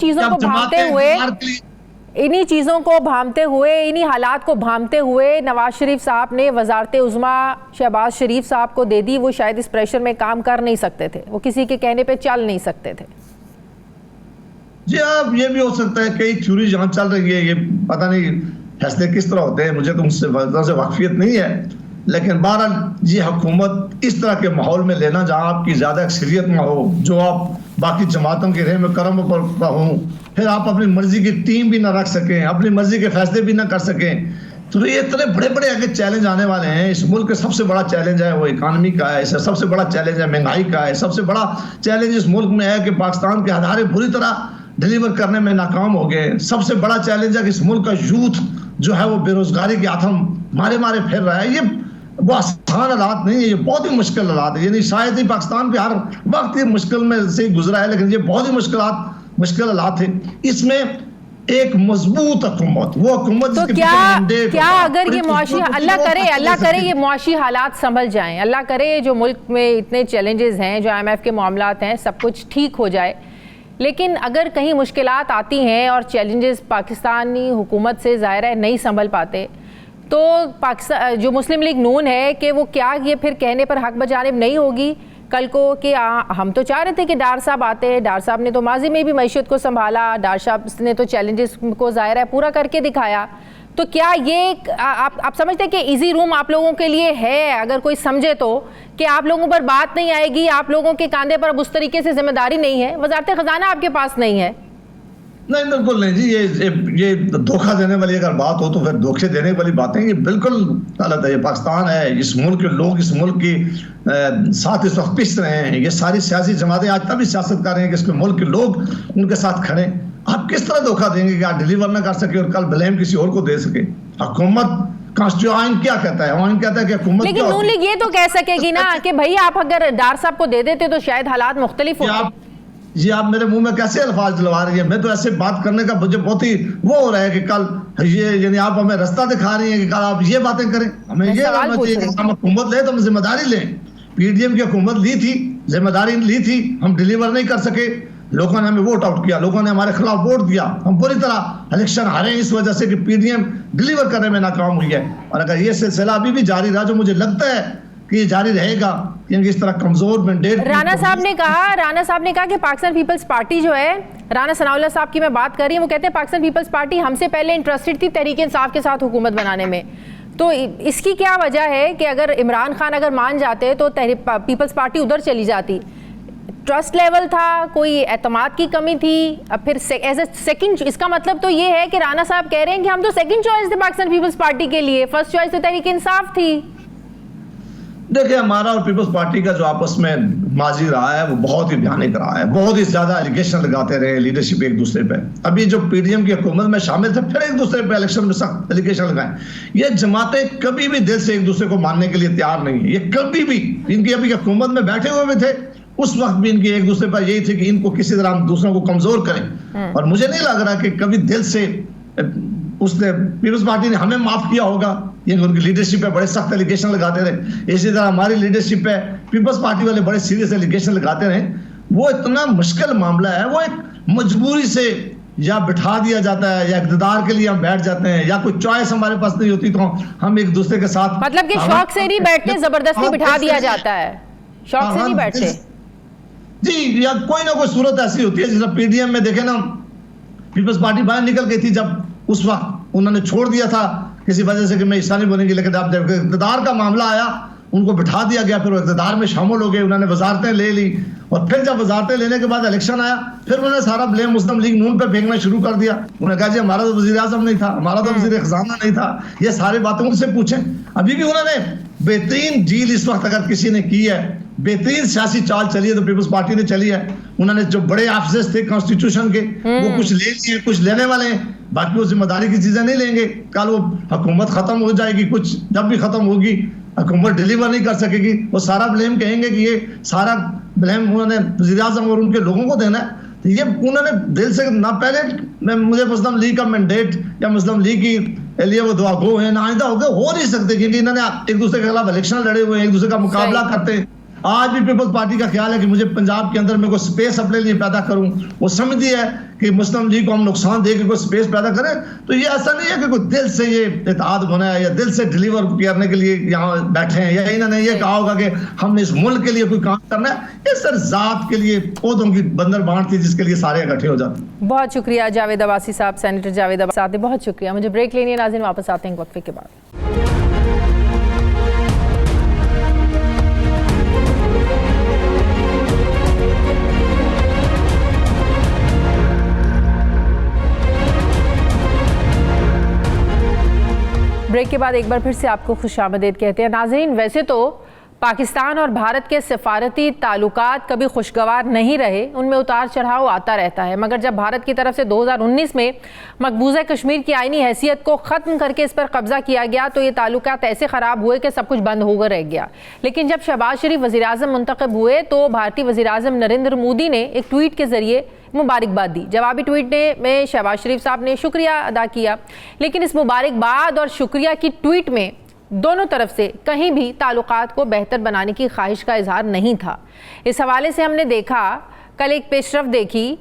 حالات کو بھانپتے ہوئے نواز شریف صاحب نے وزارت عظمیٰ شہباز شریف صاحب کو دے دی. وہ شاید اس پریشر میں کام کر نہیں سکتے تھے, وہ کسی کے کہنے پہ چل نہیں سکتے تھے. جی اب یہ بھی ہو سکتا ہے, کئی تھیوری جہاں چل رہی ہے, یہ پتہ نہیں فیصلے کس طرح ہوتے ہیں, مجھے تو اس سے واقفیت نہیں ہے. لیکن بہرحال یہ حکومت اس طرح کے ماحول میں لینا جہاں آپ کی زیادہ اکثریت نہ ہو, جو آپ باقی جماعتوں کے رحم کرم پر ہوں, پھر آپ اپنی مرضی کی ٹیم بھی نہ رکھ سکیں, اپنی مرضی کے فیصلے بھی نہ کر سکیں, تو یہ اتنے بڑے بڑے آگے چیلنج آنے والے ہیں. اس ملک کا سب سے بڑا چیلنج ہے وہ اکانومی کا ہے, سب سے بڑا چیلنج ہے مہنگائی کا ہے, سب سے بڑا چیلنج اس ملک میں ہے کہ پاکستان کے ادارے بری طرح ڈیلیور کرنے میں ناکام ہو گئے. سب سے بڑا چیلنج ہے کہ اس ملک کا یوتھ جو ہے وہ بے روزگاری کے آتھم مارے پھر رہا ہے. یہ وہ آسان حالات نہیں ہے, یہ بہت ہی مشکل حالات ہے. یعنی شاید ہی پاکستان پہ ہر وقت یہ مشکل میں سے گزرا ہے, لیکن یہ بہت ہی مشکل حالات ہیں. اس میں ایک مضبوط حکومت, وہ حکومت تو کیا اگر یہ معاشی اللہ کرے یہ معاشی حالات سنبھل جائیں, اللہ کرے جو ملک میں اتنے چیلنجز ہیں, جو IMF کے معاملات ہیں, سب کچھ ٹھیک ہو جائے, لیکن اگر کہیں مشکلات آتی ہیں اور چیلنجز پاکستانی حکومت سے ظاہر ہے نہیں سنبھل پاتے, تو پاکستان جو مسلم لیگ نون ہے کہ وہ کیا یہ پھر کہنے پر حق بجانب نہیں ہوگی کل کو کہ ہم تو چاہ رہے تھے کہ ڈار صاحب آتے ہیں, ڈار صاحب نے تو ماضی میں بھی معیشت کو سنبھالا, ڈار صاحب نے تو چیلنجز کو ظاہر ہے پورا کر کے دکھایا, تو کیا یہ آپ سمجھتے ہیں کہ ایزی روم آپ لوگوں کے لیے ہے, اگر کوئی سمجھے تو, کہ آپ لوگوں پر بات نہیں آئے گی, آپ لوگوں کے کاندھے پر اب اس طریقے سے ذمہ داری نہیں ہے, وزارت خزانہ آپ کے پاس نہیں ہے؟ نہیں بالکل نہیں جی, یہ دھوکہ دینے والی اگر بات ہو تو پھر دھوکے دینے والی باتیں یہ بالکل غلط ہے. یہ پاکستان ہے, اس ملک کے لوگ اس ملک کی ساتھ اس وقت پس رہے ہیں. یہ ساری سیاسی جماعتیں آج تب سیاست کر رہے ہیں کہ اس کے ملک کے لوگ ان کے ساتھ کھڑے. آپ کس طرح دھوکہ دیں گے کہ آپ ڈیلیور نہ کر سکے اور کل بلیم کسی اور کو دے سکے؟ حکومت آئین کیا کہتا ہے؟ آئین کہتا ہے کہ حکومت, لیکن نون لیگ یہ تو کہہ سکے گی نا کہ بھائی آپ اگر ڈار صاحب کو دے دیتے تو شاید حالات مختلف ہوتے. جی آپ میرے منہ میں کیسے الفاظ دلوا رہی ہیں؟ میں تو ایسے بات کرنے کا مجھے بہت ہی وہ ہو رہا ہے کہ کل یہ یعنی آپ ہمیں رستہ دکھا رہی ہیں کہ کل آپ یہ باتیں کریں. ہمیں یہ کرنا چاہیے کہ ہم حکومت لیں تو ہم ذمہ داری لیں. پی ڈی ایم کی حکومت لی تھی, ذمہ داری لی تھی, ہم ڈیلیور نہیں کر سکے, لوگوں نے ہمیں ووٹ آؤٹ کیا, لوگوں نے ہمارے خلاف ووٹ دیا, ہم پوری طرح الیکشن ہارے اس وجہ سے کہ پی ڈی ایم ڈیلیور کرنے میں ناکام ہوئی ہے. اور اگر یہ سلسلہ ابھی بھی جاری رہا, جو مجھے لگتا ہے کہ یہ جاری رہے گا کیونکہ اس طرح کمزور مینڈیٹ رانا صاحب نے کہا کہ پاکستان پیپلز پارٹی جو ہے، رانا ثناء اللہ صاحب کی میں بات کر رہی ہوں، وہ کہتے ہیں پاکستان پیپلز پارٹی ہم سے پہلے انٹرسٹڈ تھی تحریک انصاف کے ساتھ حکومت بنانے میں. تو اس کی کیا وجہ ہے کہ اگر عمران خان اگر مان جاتے تو پیپلز پارٹی ادھر چلی جاتی؟ ٹرسٹ لیول تھا، کوئی اعتماد کی کمی تھی؟ پھر ایز اے سیکنڈ، اس کا مطلب تو یہ ہے کہ رانا صاحب کہہ رہے ہیں کہ ہم تو سیکنڈ چوائس تھے پاکستان پیپلز پارٹی کے لیے، فرسٹ چوائس تو تحریک انصاف تھی. دیکھیں ہمارا اور پیپلز پارٹی کا جو آپس میں ماضی رہا ہے وہ بہت ہی بھیانک رہا ہے، بہت ہی زیادہ ایلیگیشن لگاتے رہے لیڈرشپ ایک دوسرے پہ. ابھی جو پی ڈی ایم کی حکومت میں شامل تھے پھر ایک دوسرے پہ الیکشن میں سخت ایلیگیشن لگائیں. یہ جماعتیں کبھی بھی دل سے ایک دوسرے کو ماننے کے لیے تیار نہیں ہے. یہ کبھی بھی ان کی ابھی حکومت میں بیٹھے ہوئے بھی تھے، اس وقت بھی ان کی ایک دوسرے پر یہی تھی کہ ان کو کسی طرح ہم دوسروں کو کمزور کریں. اور مجھے نہیں لگ رہا کہ کبھی دل سے اس نے پیپلز پارٹی نے ہمیں معاف کیا ہوگا. یہ ان کی لیڈرشپ پہ بڑے سخت ایلیگیشن لگاتے رہے، اسی طرح ہماری لیڈرشپ پہ پیپلز پارٹی والے بڑے سیریس ایلیگیشن لگاتے رہے. وہ اتنا مشکل معاملہ ہے، وہ ایک مجبوری سے یا بٹھا دیا جاتا ہے یا اقتدار کے لیے ہم بیٹھ جاتے ہیں یا کوئی چوائس ہمارے پاس نہیں ہوتی تو ہم ایک دوسرے کے ساتھ، مطلب کہ شوق سے نہیں بیٹھتے، زبردستی بٹھا دیا جاتا ہے، شوق سے نہیں بیٹھتے. جی، یا کوئی نہ کوئی صورت ایسی ہوتی ہے جس طرح پی ڈی ایم میں دیکھیں نا، پیپلز پارٹی باہر نکل گئی تھی جب اس وقت انہوں نے چھوڑ دیا تھا کسی وجہ سے کہ میں حصہ نہیں بنے گی، لیکن اب جب اقتدار کا معاملہ آیا ان کو بٹھا دیا گیا، پھر وہ اقتدار میں شامل ہو گئے، انہوں نے وزارتیں لے لی. اور پھر جب وزارتیں لینے کے بعد الیکشن آیا پھر انہوں نے سارا بلیم مسلم لیگ نون پہ پھینکنا شروع کر دیا. انہوں نے کہا جی ہمارا تو وزیر اعظم نہیں تھا، ہمارا تو وزیر خزانہ نہیں تھا. یہ ساری باتیں ان سے پوچھیں. ابھی بھی انہوں نے بہترین ڈیل اس وقت اگر کسی نے کی ہے، بہترین سیاسی چال چلی ہے تو پیپلز پارٹی نے چلی ہے. انہوں نے جو بڑے آفیسز تھے کانسٹیٹیوشن کے وہ کچھ لے لیے، کچھ لینے والے ہیں، باقی وہ ذمہ داری کی چیزیں نہیں لیں گے. کل وہ حکومت ختم ہو جائے گی، کچھ جب بھی ختم ہوگی حکومت ڈیلیور نہیں کر سکے گی، وہ سارا بلیم کہیں گے کہ یہ سارا بلیم انہوں نے وزیر اعظم اور ان کے لوگوں کو دینا ہے. تو یہ انہوں نے دل سے نہ پہلے مجھے مسلم لیگ کا مینڈیٹ یا مسلم لیگ کی لیے وہ دعا گو ہیں، نہ آئندہ ہو نہیں سکتے کیونکہ انہوں نے ایک دوسرے کے خلاف الیکشن لڑے ہوئے ہیں، ایک دوسرے کا مقابلہ کرتے ہیں. آج بھی پیپلز پارٹی کا خیال ہے کہ مجھے پنجاب کے اندر میں کوئی سپیس اپنے لیے پیدا کروں. وہ سمجھتی ہے کہ مسلم لیگ کو ہم نقصان دے کے کوئی سپیس پیدا کریں. تو یہ ایسا نہیں ہے کہ کوئی دل سے یہ اتحاد بنا ہے یا دل سے ڈیلیور کرنے کے لیے یہاں بیٹھے ہیں، یا انہوں نے یہ کہا ہوگا کہ ہم نے اس ملک کے لیے کوئی کام کرنا ہے. یہ سر ذات کے لیے عہدوں کی بندر بانٹ تھی جس کے لیے سارے اکٹھے ہو جاتے. بہت شکریہ جاوید عباسی صاحب، سینیٹر جاوید عباسی صاحب، بہت شکریہ. مجھے بریک لینی ہے ناظرین، واپس آتے ہیں وقفے کے بعد. بریک کے بعد ایک بار پھر سے آپ کو خوش آمدید کہتے ہیں. ناظرین، ویسے تو پاکستان اور بھارت کے سفارتی تعلقات کبھی خوشگوار نہیں رہے، ان میں اتار چڑھاؤ آتا رہتا ہے، مگر جب بھارت کی طرف سے 2019 میں مقبوضہ کشمیر کی آئینی حیثیت کو ختم کر کے اس پر قبضہ کیا گیا تو یہ تعلقات ایسے خراب ہوئے کہ سب کچھ بند ہو کر رہ گیا. لیکن جب شہباز شریف وزیر اعظم منتخب ہوئے تو بھارتی وزیر اعظم نریندر مودی نے ایک ٹویٹ کے ذریعے مبارکباد دی. جوابی ٹویٹ میں شہباز شریف صاحب نے شکریہ ادا کیا، لیکن اس مبارکباد اور شکریہ کی ٹویٹ میں دونوں طرف سے کہیں بھی تعلقات کو بہتر بنانے کی خواہش کا اظہار نہیں تھا. اس حوالے سے ہم نے دیکھا، کل ایک پیش رفت دیکھی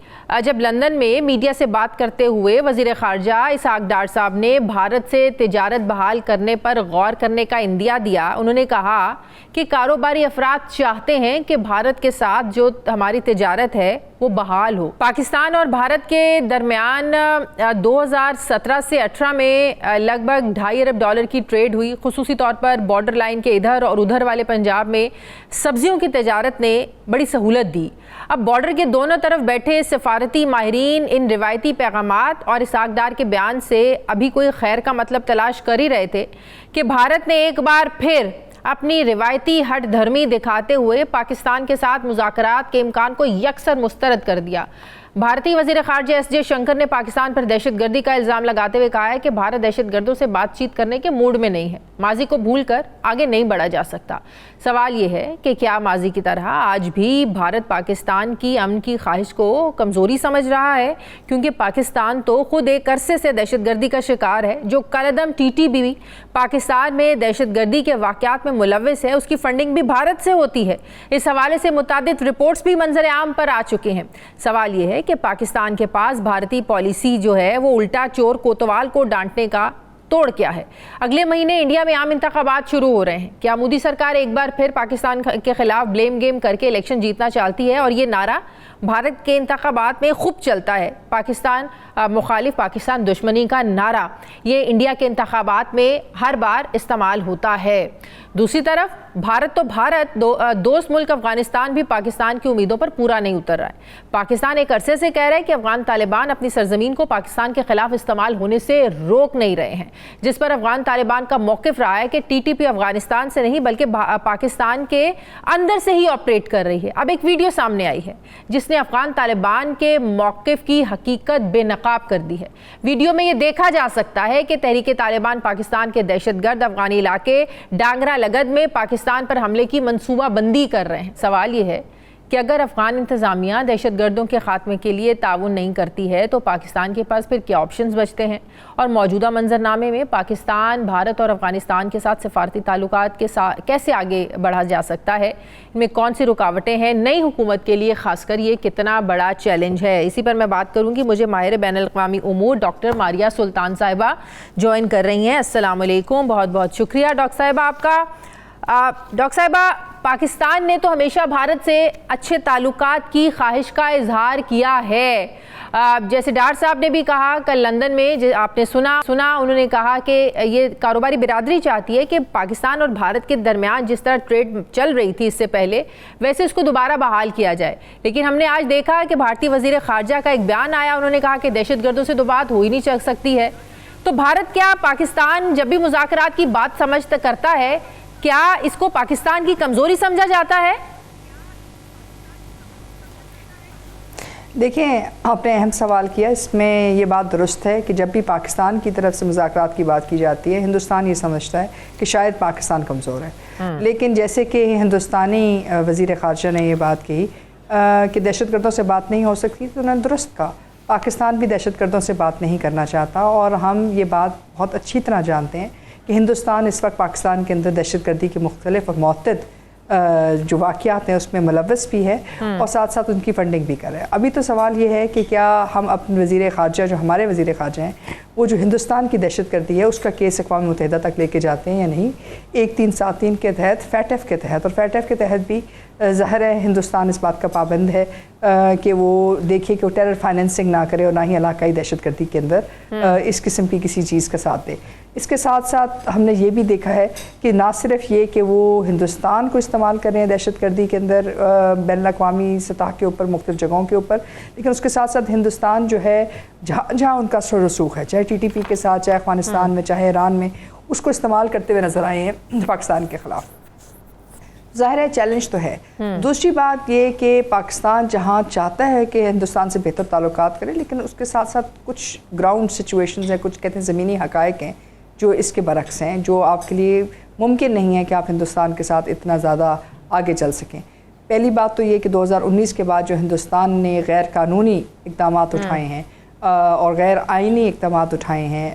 جب لندن میں میڈیا سے بات کرتے ہوئے وزیر خارجہ اسحاق ڈار صاحب نے بھارت سے تجارت بحال کرنے پر غور کرنے کا عندیہ دیا. انہوں نے کہا کہ کاروباری افراد چاہتے ہیں کہ بھارت کے ساتھ جو ہماری تجارت ہے وہ بحال ہو. پاکستان اور بھارت کے درمیان 2017 سے 18 میں لگ بھگ $2.5 ارب کی ٹریڈ ہوئی. خصوصی طور پر بارڈر لائن کے ادھر اور ادھر والے پنجاب میں سبزیوں کی تجارت نے بڑی سہولت دی. اب بارڈر کے دونوں طرف بیٹھے سفارتی ماہرین ان روایتی پیغامات اور اسحاق ڈار کے بیان سے ابھی کوئی خیر کا مطلب تلاش کر ہی رہے تھے کہ بھارت نے ایک بار پھر اپنی روایتی ہٹ دھرمی دکھاتے ہوئے پاکستان کے ساتھ مذاکرات کے امکان کو یکسر مسترد کر دیا. بھارتی وزیر خارجہ ایس جے شنکر نے پاکستان پر دہشت گردی کا الزام لگاتے ہوئے کہا ہے کہ بھارت دہشت گردوں سے بات چیت کرنے کے موڈ میں نہیں ہے. ماضی کو بھول کر آگے نہیں بڑھا جا سکتا. سوال یہ ہے کہ کیا ماضی کی طرح آج بھی بھارت پاکستان کی امن کی خواہش کو کمزوری سمجھ رہا ہے؟ کیونکہ پاکستان تو خود ایک عرصے سے دہشت گردی کا شکار ہے. جو کالعدم ٹی ٹی بی پاکستان میں دہشت گردی کے واقعات میں ملوث ہے، اس کی فنڈنگ بھی بھارت سے ہوتی ہے. اس حوالے سے متعدد رپورٹس بھی منظر عام پر آ چکے ہیں. سوال یہ ہے کہ پاکستان کے پاس بھارتی پالیسی جو ہے وہ الٹا چور کوتوال کو ڈانٹنے کا توڑ کیا ہے؟ اگلے مہینے انڈیا میں عام انتخابات شروع ہو رہے ہیں. کیا مودی سرکار ایک بار پھر پاکستان کے خلاف بلیم گیم کر کے الیکشن جیتنا چاہتی ہے؟ اور یہ نعرہ بھارت کے انتخابات میں خوب چلتا ہے، پاکستان مخالف پاکستان دشمنی کا نعرہ، یہ انڈیا کے انتخابات میں ہر بار استعمال ہوتا ہے. دوسری طرف بھارت دوست ملک افغانستان بھی پاکستان کی امیدوں پر پورا نہیں اتر رہا ہے. پاکستان ایک عرصے سے کہہ رہا ہے کہ افغان طالبان اپنی سرزمین کو پاکستان کے خلاف استعمال ہونے سے روک نہیں رہے ہیں، جس پر افغان طالبان کا موقف رہا ہے کہ ٹی ٹی پی افغانستان سے نہیں بلکہ پاکستان کے اندر سے ہی آپریٹ کر رہی ہے. اب ایک ویڈیو سامنے آئی ہے جس نے افغان طالبان کے موقف کی حقیقت بے نقاب کر دی ہے. ویڈیو میں یہ دیکھا جا سکتا ہے کہ تحریک طالبان پاکستان کے دہشت گرد افغانی علاقے ڈانگرا لگد میں پاکستان پر حملے کی منصوبہ بندی کر رہے ہیں. سوال یہ ہے کہ اگر افغان انتظامیہ دہشت گردوں کے خاتمے کے لیے تعاون نہیں کرتی ہے تو پاکستان کے پاس پھر کیا آپشنز بچتے ہیں؟ اور موجودہ منظرنامے میں پاکستان، بھارت اور افغانستان کے ساتھ سفارتی تعلقات کے کیسے آگے بڑھا جا سکتا ہے؟ ان میں کون سی رکاوٹیں ہیں؟ نئی حکومت کے لیے خاص کر یہ کتنا بڑا چیلنج ہے؟ اسی پر میں بات کروں گی. مجھے ماہر بین الاقوامی امور ڈاکٹر ماریہ سلطان صاحبہ جوائن کر رہی ہیں. السلام علیکم، بہت بہت شکریہ ڈاکٹر صاحبہ آپ کا. ڈاکٹر صاحبہ، پاکستان نے تو ہمیشہ بھارت سے اچھے تعلقات کی خواہش کا اظہار کیا ہے. جیسے ڈاکٹر صاحب نے بھی کہا کل لندن میں، آپ نے سنا انہوں نے کہا کہ یہ کاروباری برادری چاہتی ہے کہ پاکستان اور بھارت کے درمیان جس طرح ٹریڈ چل رہی تھی اس سے پہلے ویسے اس کو دوبارہ بحال کیا جائے. لیکن ہم نے آج دیکھا کہ بھارتی وزیر خارجہ کا ایک بیان آیا، انہوں نے کہا کہ دہشت گردوں سے تو بات ہو ہی نہیں چل سکتی ہے. تو بھارت کیا پاکستان جب بھی مذاکرات کی بات کرتا ہے کیا اس کو پاکستان کی کمزوری سمجھا جاتا ہے؟ دیکھیں، آپ نے اہم سوال کیا. اس میں یہ بات درست ہے کہ جب بھی پاکستان کی طرف سے مذاکرات کی بات کی جاتی ہے ہندوستان یہ سمجھتا ہے کہ شاید پاکستان کمزور ہے. لیکن جیسے کہ ہندوستانی وزیر خارجہ نے یہ بات کہی کہ دہشت گردوں سے بات نہیں ہو سکتی، تو انہوں نے درست کہا. پاکستان بھی دہشت گردوں سے بات نہیں کرنا چاہتا، اور ہم یہ بات بہت اچھی طرح جانتے ہیں کہ ہندوستان اس وقت پاکستان کے اندر دہشت گردی کے مختلف اور معتد جو واقعات ہیں اس میں ملوث بھی ہے اور ساتھ ساتھ ان کی فنڈنگ بھی کر رہے ہیں. ابھی تو سوال یہ ہے کہ کیا ہم اپنے وزیر خارجہ جو ہمارے وزیر خارجہ ہیں وہ جو ہندوستان کی دہشت گردی ہے اس کا کیس اقوام متحدہ تک لے کے جاتے ہیں یا نہیں. 1373 کے تحت، فیٹف کے تحت، اور فیٹف کے تحت بھی ظاہر ہے ہندوستان اس بات کا پابند ہے کہ وہ دیکھے کہ وہ ٹیرر فائننسنگ نہ کرے اور نہ ہی علاقائی دہشت گردی کے اندر اس قسم کی کسی چیز کا ساتھ دے. اس کے ساتھ ساتھ ہم نے یہ بھی دیکھا ہے کہ نہ صرف یہ کہ وہ ہندوستان کو استعمال کر رہے ہیں دہشت گردی کے اندر بین الاقوامی سطح کے اوپر مختلف جگہوں کے اوپر، لیکن اس کے ساتھ ساتھ ہندوستان جو ہے جہاں ان کا اثر و رسوخ ہے، چاہے ٹی ٹی پی کے ساتھ، چاہے افغانستان میں، چاہے ایران میں، اس کو استعمال کرتے ہوئے نظر آئے ہیں پاکستان کے خلاف. ظاہر ہے چیلنج تو ہے. دوسری بات یہ کہ پاکستان جہاں چاہتا ہے کہ ہندوستان سے بہتر تعلقات کرے، لیکن اس کے ساتھ ساتھ کچھ گراؤنڈ سچویشنز ہیں، کچھ کہتے ہیں زمینی حقائق ہیں جو اس کے برعکس ہیں، جو آپ کے لیے ممکن نہیں ہے کہ آپ ہندوستان کے ساتھ اتنا زیادہ آگے چل سکیں. پہلی بات تو یہ کہ 2019 کے بعد جو ہندوستان نے غیر قانونی اقدامات اٹھائے ہیں اور غیر آئینی اقدامات اٹھائے ہیں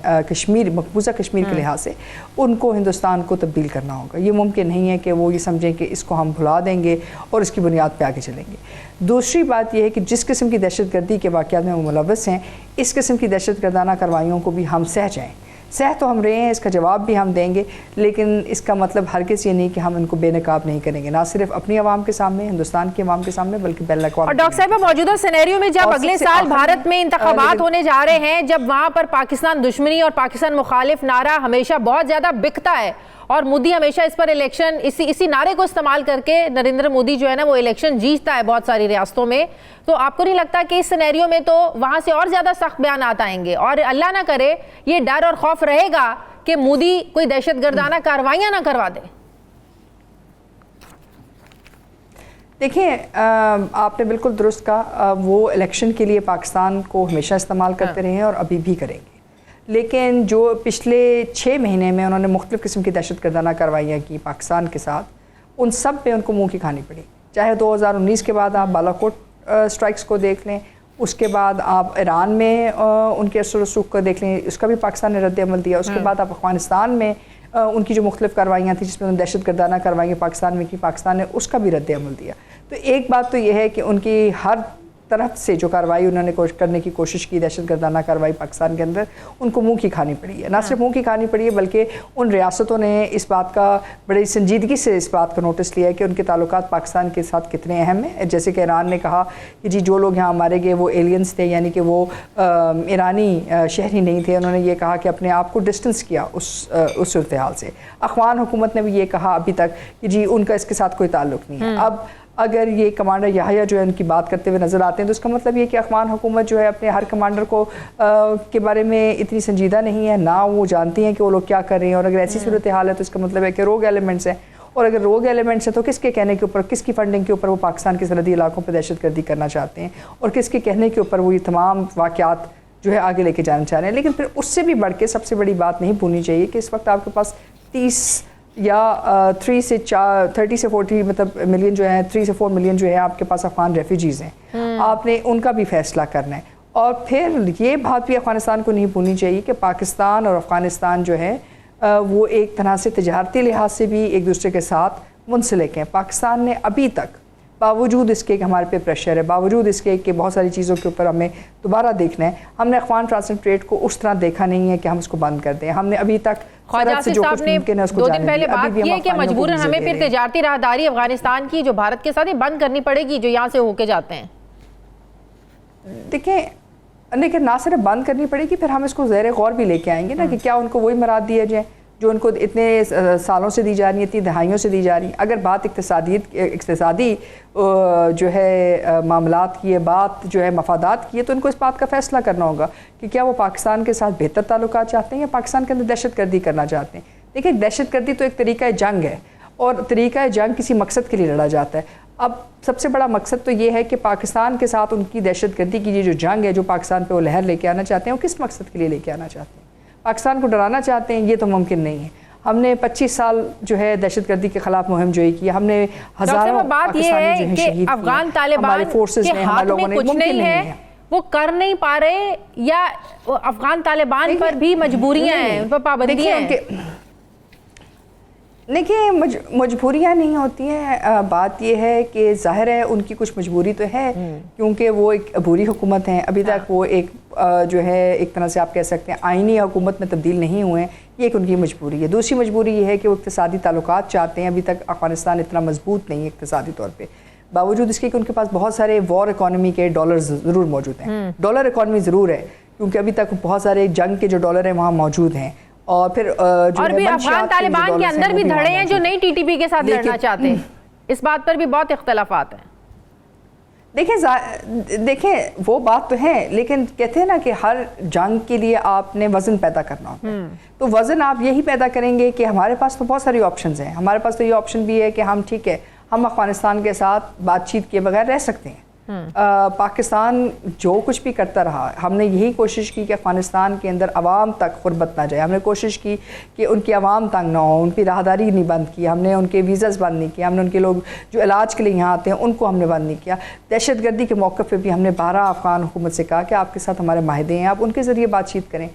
مقبوضہ کشمیر کے لحاظ سے، ان کو ہندوستان کو تبدیل کرنا ہوگا. یہ ممکن نہیں ہے کہ وہ یہ سمجھیں کہ اس کو ہم بھلا دیں گے اور اس کی بنیاد پہ آگے چلیں گے. دوسری بات یہ ہے کہ جس قسم کی دہشت گردی کے واقعات میں وہ ملوث ہیں، اس قسم کی دہشت گردانہ کارروائیوں کو بھی ہم سہ جائیں. سہ تو ہم رہے ہیں، اس کا جواب بھی ہم دیں گے، لیکن اس کا مطلب ہرگز یہ نہیں کہ ہم ان کو بے نقاب نہیں کریں گے، نہ صرف اپنی عوام کے سامنے، ہندوستان کی عوام کے سامنے، بلکہ بین الاقوامی. اور ڈاکٹر صاحبہ، موجودہ سینیریو میں جب اگلے سال بھارت میں انتخابات ہونے جا رہے ہیں، جب وہاں پر پاکستان دشمنی اور پاکستان مخالف نعرہ ہمیشہ بہت زیادہ بکتا ہے اور مودی ہمیشہ اس پر الیکشن اسی نعرے کو استعمال کر کے نریندر مودی جو ہے نا وہ الیکشن جیتتا ہے بہت ساری ریاستوں میں، تو آپ کو نہیں لگتا کہ اس سینیریو میں تو وہاں سے اور زیادہ سخت بیانات آئیں گے اور اللہ نہ کرے یہ ڈر اور خوف رہے گا کہ مودی کوئی دہشت گردانہ کارروائیاں نہ کروا دے؟ دیکھیں، آپ نے بالکل درست کہا، وہ الیکشن کے لیے پاکستان کو ہمیشہ استعمال کرتے رہے ہیں اور ابھی بھی کریں گے. لیکن جو پچھلے 6 مہینے میں انہوں نے مختلف قسم کی دہشت گردانہ کارروائیاں کی پاکستان کے ساتھ، ان سب پہ ان کو منہ کی کھانی پڑی. چاہے 2019 کے بعد آپ بالاکوٹ اسٹرائکس کو دیکھ لیں، اس کے بعد آپ ایران میں ان کے اثر و رسوخ کو دیکھ لیں، اس کا بھی پاکستان نے رد عمل دیا. اس کے بعد آپ افغانستان میں ان کی جو مختلف کارروائیاں تھیں جس میں دہشت گردانہ کارروائیاں پاکستان میں کی، پاکستان نے اس کا بھی رد عمل دیا. تو ایک بات تو یہ ہے کہ ان کی ہر طرف سے جو کارروائی انہوں نے کرنے کی کوشش کی، دہشت گردانہ کارروائی پاکستان کے اندر، ان کو منہ کی کھانی پڑی ہے. نہ صرف منہ کی کھانی پڑی ہے بلکہ ان ریاستوں نے اس بات کا بڑی سنجیدگی سے اس بات کا نوٹس لیا ہے کہ ان کے تعلقات پاکستان کے ساتھ کتنے اہم ہیں. جیسے کہ ایران نے کہا کہ جی جو لوگ یہاں مارے گئے وہ ایلینز تھے، یعنی کہ وہ ایرانی شہری نہیں تھے. انہوں نے یہ کہا کہ اپنے آپ کو ڈسٹنس کیا اس صورتحال سے. افغان حکومت نے بھی یہ کہا ابھی تک کہ جی ان کا اس کے ساتھ کوئی تعلق نہیں ہے. اب اگر یہ کمانڈر یحییٰ جو ہے ان کی بات کرتے ہوئے نظر آتے ہیں تو اس کا مطلب یہ کہ افغان حکومت جو ہے اپنے ہر کمانڈر کو کے بارے میں اتنی سنجیدہ نہیں ہے، نہ وہ جانتی ہیں کہ وہ لوگ کیا کر رہے ہیں. اور اگر ایسی صورتحال ہے تو اس کا مطلب ہے کہ روگ ایلیمنٹس ہیں، اور اگر روگ ایلیمنٹس ہیں تو کس کے کہنے کے اوپر، کس کی فنڈنگ کے اوپر وہ پاکستان کے سرحدی علاقوں پہ دہشت گردی کرنا چاہتے ہیں، اور کس کے کہنے کے اوپر وہ یہ تمام واقعات جو ہے آگے لے کے جانا چاہ رہے ہیں. لیکن پھر اس سے بھی بڑھ کے سب سے بڑی بات نہیں بھولنی چاہیے کہ اس وقت آپ کے پاس 30 یا 30 سے 40 مطلب ملین جو ہیں، 3 سے 4 ملین جو ہے آپ کے پاس افغان ریفیوجیز ہیں. آپ نے ان کا بھی فیصلہ کرنا ہے. اور پھر یہ بات بھی افغانستان کو نہیں بھولنی چاہیے کہ پاکستان اور افغانستان جو ہے وہ ایک طرح سے تجارتی لحاظ سے بھی ایک دوسرے کے ساتھ منسلک ہیں. پاکستان نے ابھی تک باوجود اس کے کہ ہمارے پہ پریشر ہے، باوجود اس کے کہ بہت ساری چیزوں کے اوپر ہمیں دوبارہ دیکھنا ہے، ہم نے افغان ٹرانزٹ ٹریڈ کو اس طرح دیکھا نہیں ہے کہ ہم اس کو بند کر دیں. ہم نے ابھی تک خواجہ آصف صاحب نے 2 دن پہلے بات کی ہے کہ مجبوراً ہمیں پھر تجارتی راہداری افغانستان کی جو بھارت کے ساتھ ہی بند کرنی پڑے گی جو یہاں سے ہو کے جاتے ہیں. دیکھیں لیکن نہ صرف بند کرنی پڑے گی، پھر ہم اس کو زیر غور بھی لے کے آئیں گے نا کہ کیا ان کو وہی مراد دیا جائے جو ان کو اتنے سالوں سے دی جا رہی ہیں، اتنی دہائیوں سے دی جا رہی ہیں. اگر بات اقتصادی جو ہے معاملات کی ہے، بات جو ہے مفادات کی ہے، تو ان کو اس بات کا فیصلہ کرنا ہوگا کہ کیا وہ پاکستان کے ساتھ بہتر تعلقات چاہتے ہیں یا پاکستان کے اندر دہشت گردی کرنا چاہتے ہیں. دیکھیں دہشت گردی تو ایک طریقہ جنگ ہے، اور طریقہ جنگ کسی مقصد کے لیے لڑا جاتا ہے. اب سب سے بڑا مقصد تو یہ ہے کہ پاکستان کے ساتھ ان کی دہشت گردی کی جو جنگ ہے جو پاکستان پہ وہ لہر لے کے آنا چاہتے ہیں، وہ کس مقصد کے لیے لے کے آنا چاہتے ہیں. پاکستان کو ڈرانا چاہتے ہیں، یہ تو ممکن نہیں ہے. ہم نے 25 سال جو ہے دہشت گردی کے خلاف مہم جوئی کی، ہم نے ہزاروں بات یہ ہے کہ افغان طالبان کے ہاتھ میں کچھ نہیں ہے، وہ کر نہیں پا رہے، یا افغان طالبان پر بھی مجبوریاں ہیں، ان پر پابندیاں ہیں. دیکھیں مجبوریاں نہیں ہوتی ہیں. بات یہ ہے کہ ظاہر ہے ان کی کچھ مجبوری تو ہے، کیونکہ وہ ایک عبوری حکومت ہیں. ابھی تک وہ ایک جو ہے ایک طرح سے آپ کہہ سکتے ہیں آئینی حکومت میں تبدیل نہیں ہوئے ہیں. یہ ایک ان کی مجبوری ہے. دوسری مجبوری یہ ہے کہ وہ اقتصادی تعلقات چاہتے ہیں. ابھی تک افغانستان اتنا مضبوط نہیں ہے اقتصادی طور پہ، باوجود اس کے کہ ان کے پاس بہت سارے وار اکانومی کے ڈالرز ضرور موجود ہیں. ڈالر اکانومی ضرور ہے، کیونکہ ابھی تک بہت سارے جنگ کے جو ڈالر ہیں وہاں موجود ہیں. اور پھر اور بھی افغان طالبان کے اندر بھی دھڑے ہیں جو نئی ٹی ٹی پی کے ساتھ لڑنا چاہتے ہیں. اس بات پر بھی بہت اختلافات ہیں. دیکھیں وہ بات تو ہے، لیکن کہتے ہیں نا کہ ہر جنگ کے لیے آپ نے وزن پیدا کرنا ہوتا ہے. تو وزن آپ یہی پیدا کریں گے کہ ہمارے پاس تو بہت ساری آپشنز ہیں. ہمارے پاس تو یہ آپشن بھی ہے کہ ہم ٹھیک ہے ہم افغانستان کے ساتھ بات چیت کیے بغیر رہ سکتے ہیں. پاکستان جو کچھ بھی کرتا رہا، ہم نے یہی کوشش کی کہ افغانستان کے اندر عوام تک غربت نہ جائے. ہم نے کوشش کی کہ ان کی عوام تنگ نہ ہو، ان کی راہداری نہیں بند کی، ہم نے ان کے ویزاز بند نہیں کیا، ہم نے ان کے لوگ جو علاج کے لیے یہاں آتے ہیں ان کو ہم نے بند نہیں کیا. دہشت گردی کے موقع پہ بھی ہم نے 12 افغان حکومت سے کہا کہ آپ کے ساتھ ہمارے معاہدے ہیں، آپ ان کے ذریعے بات چیت کریں.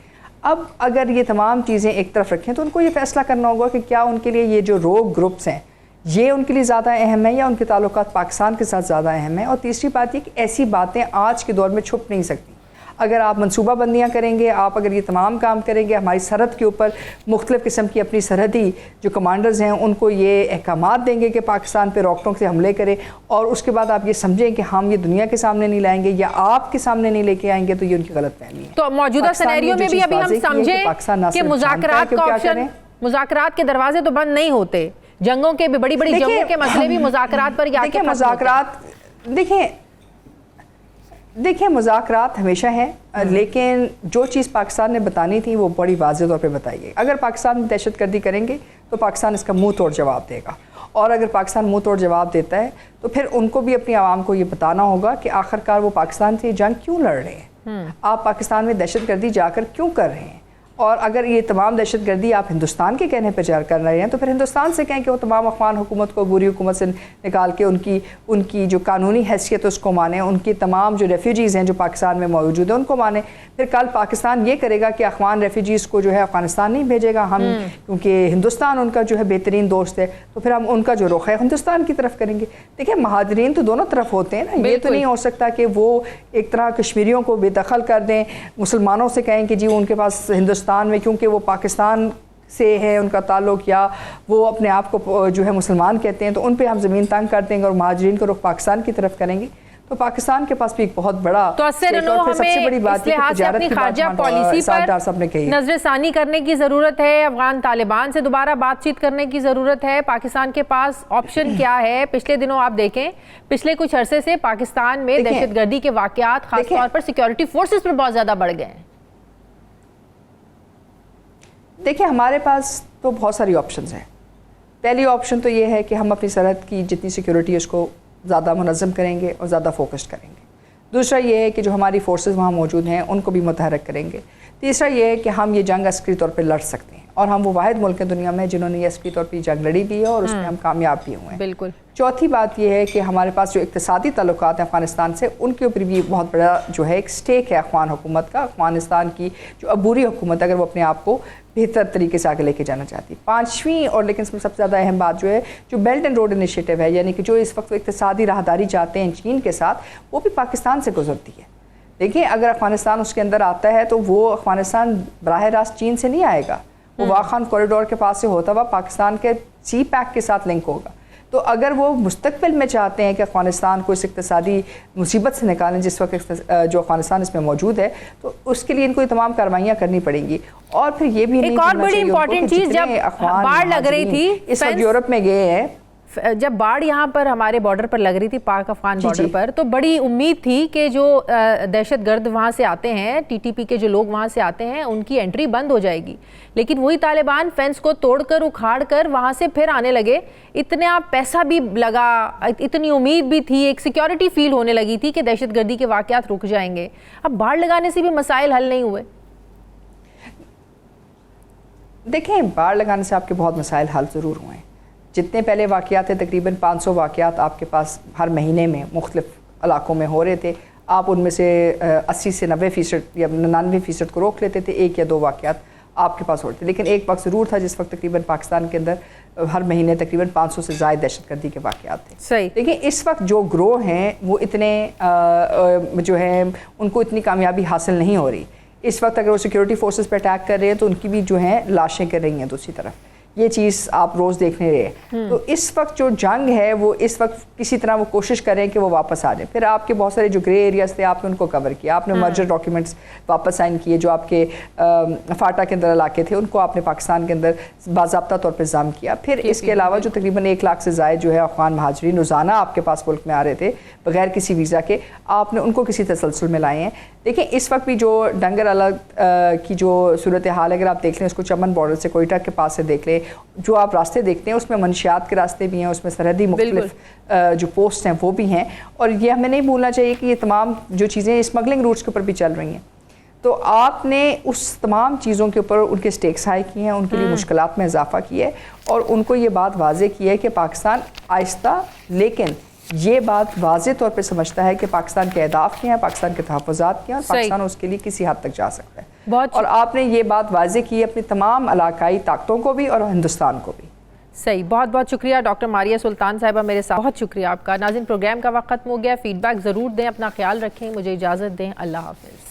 اب اگر یہ تمام چیزیں ایک طرف رکھیں تو ان کو یہ فیصلہ کرنا ہوگا کہ کیا ان کے لیے یہ جو روگ گروپس ہیں یہ ان کے لیے زیادہ اہم ہے یا ان کے تعلقات پاکستان کے ساتھ زیادہ اہم ہیں. اور تیسری بات یہ کہ ایسی باتیں آج کے دور میں چھپ نہیں سکتی. اگر آپ منصوبہ بندیاں کریں گے، آپ اگر یہ تمام کام کریں گے، ہماری سرحد کے اوپر مختلف قسم کی اپنی سرحدی جو کمانڈرز ہیں ان کو یہ احکامات دیں گے کہ پاکستان پہ روک ٹوک سے حملے کرے، اور اس کے بعد آپ یہ سمجھیں کہ ہم یہ دنیا کے سامنے نہیں لائیں گے یا آپ کے سامنے نہیں لے کے آئیں گے، تو یہ ان کی غلط فہمی ہے. تو موجودہ سینیریو میں بھی ابھی ہم سمجھیں کہ مذاکرات کا آپشن، مذاکرات کے دروازے تو بند نہیں ہوتے. جنگوں کے بھی بڑی جنگوں کے مسئلے بھی مذاکرات پر دیکھیں مذاکرات ہمیشہ ہیں، لیکن جو چیز پاکستان نے بتانی تھی وہ بڑی واضح طور پہ بتائی گئی. اگر پاکستان میں دہشت گردی کریں گے تو پاکستان اس کا منہ توڑ جواب دے گا، اور اگر پاکستان منہ توڑ جواب دیتا ہے تو پھر ان کو بھی اپنی عوام کو یہ بتانا ہوگا کہ آخرکار وہ پاکستان سے جنگ کیوں لڑ رہے ہیں، آپ پاکستان میں دہشت گردی جا کر کیوں کر رہے ہیں. اور اگر یہ تمام دہشت گردی آپ ہندوستان کے کہنے پر جار کر رہے ہیں تو پھر ہندوستان سے کہیں کہ وہ تمام افغان حکومت کو بری حکومت سے نکال کے ان کی جو قانونی حیثیت ہے اس کو مانیں، ان کی تمام جو ریفیوجیز ہیں جو پاکستان میں موجود ہیں ان کو مانیں. پھر کل پاکستان یہ کرے گا کہ افغان ریفیوجیز کو جو ہے افغانستان نہیں بھیجے گا ہم، کیونکہ ہندوستان ان کا جو ہے بہترین دوست ہے، تو پھر ہم ان کا جو رخ ہے ہندوستان کی طرف کریں گے. دیکھیں مہاجرین تو دونوں طرف ہوتے ہیں نا، یہ تو نہیں ہو سکتا کہ وہ ایک طرح کشمیریوں کو بے دخل کر دیں، مسلمانوں سے کہیں کہ جی ان کے پاس ہندوستان میں کیونکہ وہ پاکستان سے ہے ان کا تعلق یا وہ اپنے آپ کو جو ہے مسلمان کہتے ہیں تو ان پہ ہم زمین تنگ کر دیں گے اور مہاجرین کو رخ پاکستان کی طرف کریں گے. تو پاکستان کے پاس بھی ایک بہت بڑا تو ہمیں اس لحاظ سے اپنی خارجہ پالیسی پر نظر ثانی کرنے کی ضرورت ہے. افغان طالبان سے دوبارہ بات چیت کرنے کی ضرورت ہے. پاکستان کے پاس آپشن کیا ہے؟ پچھلے دنوں آپ دیکھیں پچھلے کچھ عرصے سے پاکستان میں دہشت گردی کے واقعات خاص طور پر سیکیورٹی فورسز پر بہت زیادہ بڑھ گئے ہیں. دیکھیں ہمارے پاس تو بہت ساری آپشنز ہیں. پہلی آپشن تو یہ ہے کہ ہم اپنی سرحد کی جتنی سیکیورٹی ہے اس کو زیادہ منظم کریں گے اور زیادہ فوکسڈ کریں گے. دوسرا یہ ہے کہ جو ہماری فورسز وہاں موجود ہیں ان کو بھی متحرک کریں گے. تیسرا یہ ہے کہ ہم یہ جنگ عسکری طور پہ لڑ سکتے ہیں اور ہم وہ واحد ملک ہیں دنیا میں جنہوں نے یہ عسکری طور پہ جنگ لڑی بھی ہے اور اس میں ہم کامیاب بھی ہوئے ہیں. بالکل. چوتھی بات یہ ہے کہ ہمارے پاس جو اقتصادی تعلقات ہیں افغانستان سے ان کے اوپر بھی بہت بڑا جو ہے ایک سٹیک ہے افغان حکومت کا. افغانستان کی جو عبوری حکومت اگر وہ اپنے آپ کو بہتر طریقے سے آگے لے کے جانا چاہتی ہے. پانچویں اور لیکن اس میں سب سے زیادہ اہم بات جو ہے جو بیلٹ اینڈ روڈ انیشیٹو ہے، یعنی کہ جو اس وقت اقتصادی راہداری چاہتے ہیں چین کے ساتھ، وہ بھی پاکستان سے گزرتی ہے. دیکھیں اگر افغانستان اس کے اندر آتا ہے تو وہ افغانستان براہ راست چین سے نہیں آئے گا، وہ واخان کوریڈور کے پاس سے ہوتا ہوا پاکستان کے سی پیک کے ساتھ لنک ہوگا. تو اگر وہ مستقبل میں چاہتے ہیں کہ افغانستان کو اس اقتصادی مصیبت سے نکالیں جس وقت جو افغانستان اس میں موجود ہے، تو اس کے لیے ان کو یہ تمام کارروائیاں کرنی پڑیں گی. اور پھر یہ بھی ایک اور بڑی امپورٹنٹ چیز، جب باڑھ لگ رہی تھی اس وقت یورپ میں گئے ہیں، جب باڑھ یہاں پر ہمارے بارڈر پر لگ رہی تھی پاک افغان بارڈر پر، تو بڑی امید تھی کہ جو دہشت گرد وہاں سے آتے ہیں، ٹی ٹی پی کے جو لوگ وہاں سے آتے ہیں، ان کی انٹری بند ہو جائے گی. لیکن وہی طالبان فینس کو توڑ کر اکھاڑ کر وہاں سے پھر آنے لگے. اتنا پیسہ بھی لگا، اتنی امید بھی تھی، ایک سیکیورٹی فیل ہونے لگی تھی کہ دہشت گردی کے واقعات رک جائیں گے. اب باڑھ لگانے سے بھی مسائل حل نہیں ہوئے. دیکھیں باڑھ لگانے سے آپ کے بہت مسائل حل ضرور ہوئے ہیں. جتنے پہلے واقعات ہیں تقریباً 500 واقعات آپ کے پاس ہر مہینے میں مختلف علاقوں میں ہو رہے تھے. آپ ان میں سے 80 سے 90% یا 99% کو روک لیتے تھے، 1 یا 2 واقعات آپ کے پاس ہوتے. لیکن ایک وقت ضرور تھا جس وقت تقریباً پاکستان کے اندر ہر مہینے تقریباً 500 سے زائد دہشت گردی کے واقعات تھے. صحیح. لیکن اس وقت جو گروہ ہیں وہ اتنے جو ہے ان کو اتنی کامیابی حاصل نہیں ہو رہی. اس وقت اگر وہ سیکیورٹی فورسز پہ اٹیک کر رہے ہیں تو ان کی بھی جو ہیں لاشیں کر رہی ہیں دوسری طرف. یہ چیز آپ روز دیکھنے رہے. تو اس وقت جو جنگ ہے وہ اس وقت کسی طرح وہ کوشش کریں کہ وہ واپس آ جائیں. پھر آپ کے بہت سارے جو گرے ایریاز تھے آپ نے ان کو کور کیا، آپ نے مرجر ڈاکیومنٹس واپس سائن کیے. جو آپ کے فاٹا کے اندر علاقے تھے ان کو آپ نے پاکستان کے اندر باضابطہ طور پہ ضم کیا. پھر اس کے علاوہ جو تقریباً 1 لاکھ سے زائد جو ہے افغان مہاجرین روزانہ آپ کے پاس ملک میں آ رہے تھے بغیر کسی ویزا کے، آپ نے ان کو کسی تسلسل میں لائے ہیں. دیکھیں اس وقت بھی جو ڈنگر الگ کی جو صورتحال اگر آپ دیکھ لیں اس کو چمن بارڈر سے کوئٹہ کے پاس سے دیکھ لیں، جو آپ راستے دیکھتے ہیں اس میں منشیات کے راستے بھی ہیں، اس میں سرحدی مختلف جو پوسٹ ہیں وہ بھی ہیں. اور یہ ہمیں نہیں بھولنا چاہیے کہ یہ تمام جو چیزیں اسمگلنگ روٹس کے اوپر بھی چل رہی ہیں. تو آپ نے اس تمام چیزوں کے اوپر ان کے سٹیکس ہائی کیے ہیں، ان کے لیے مشکلات میں اضافہ کیا ہے اور ان کو یہ بات واضح کی ہے کہ پاکستان آہستہ لیکن یہ بات واضح طور پہ سمجھتا ہے کہ پاکستان کے اہداف کیا ہیں، پاکستان کے تحفظات کیا ہیں اور پاکستان اس کے لیے کسی حد تک جا سکتا ہے. اور آپ نے یہ بات واضح کی اپنی تمام علاقائی طاقتوں کو بھی اور ہندوستان کو بھی. صحیح. بہت بہت شکریہ ڈاکٹر ماریہ سلطان صاحبہ میرے ساتھ. بہت شکریہ آپ کا. ناظرین پروگرام کا وقت ختم ہو گیا. فیڈ بیک ضرور دیں، اپنا خیال رکھیں. مجھے اجازت دیں. اللہ حافظ.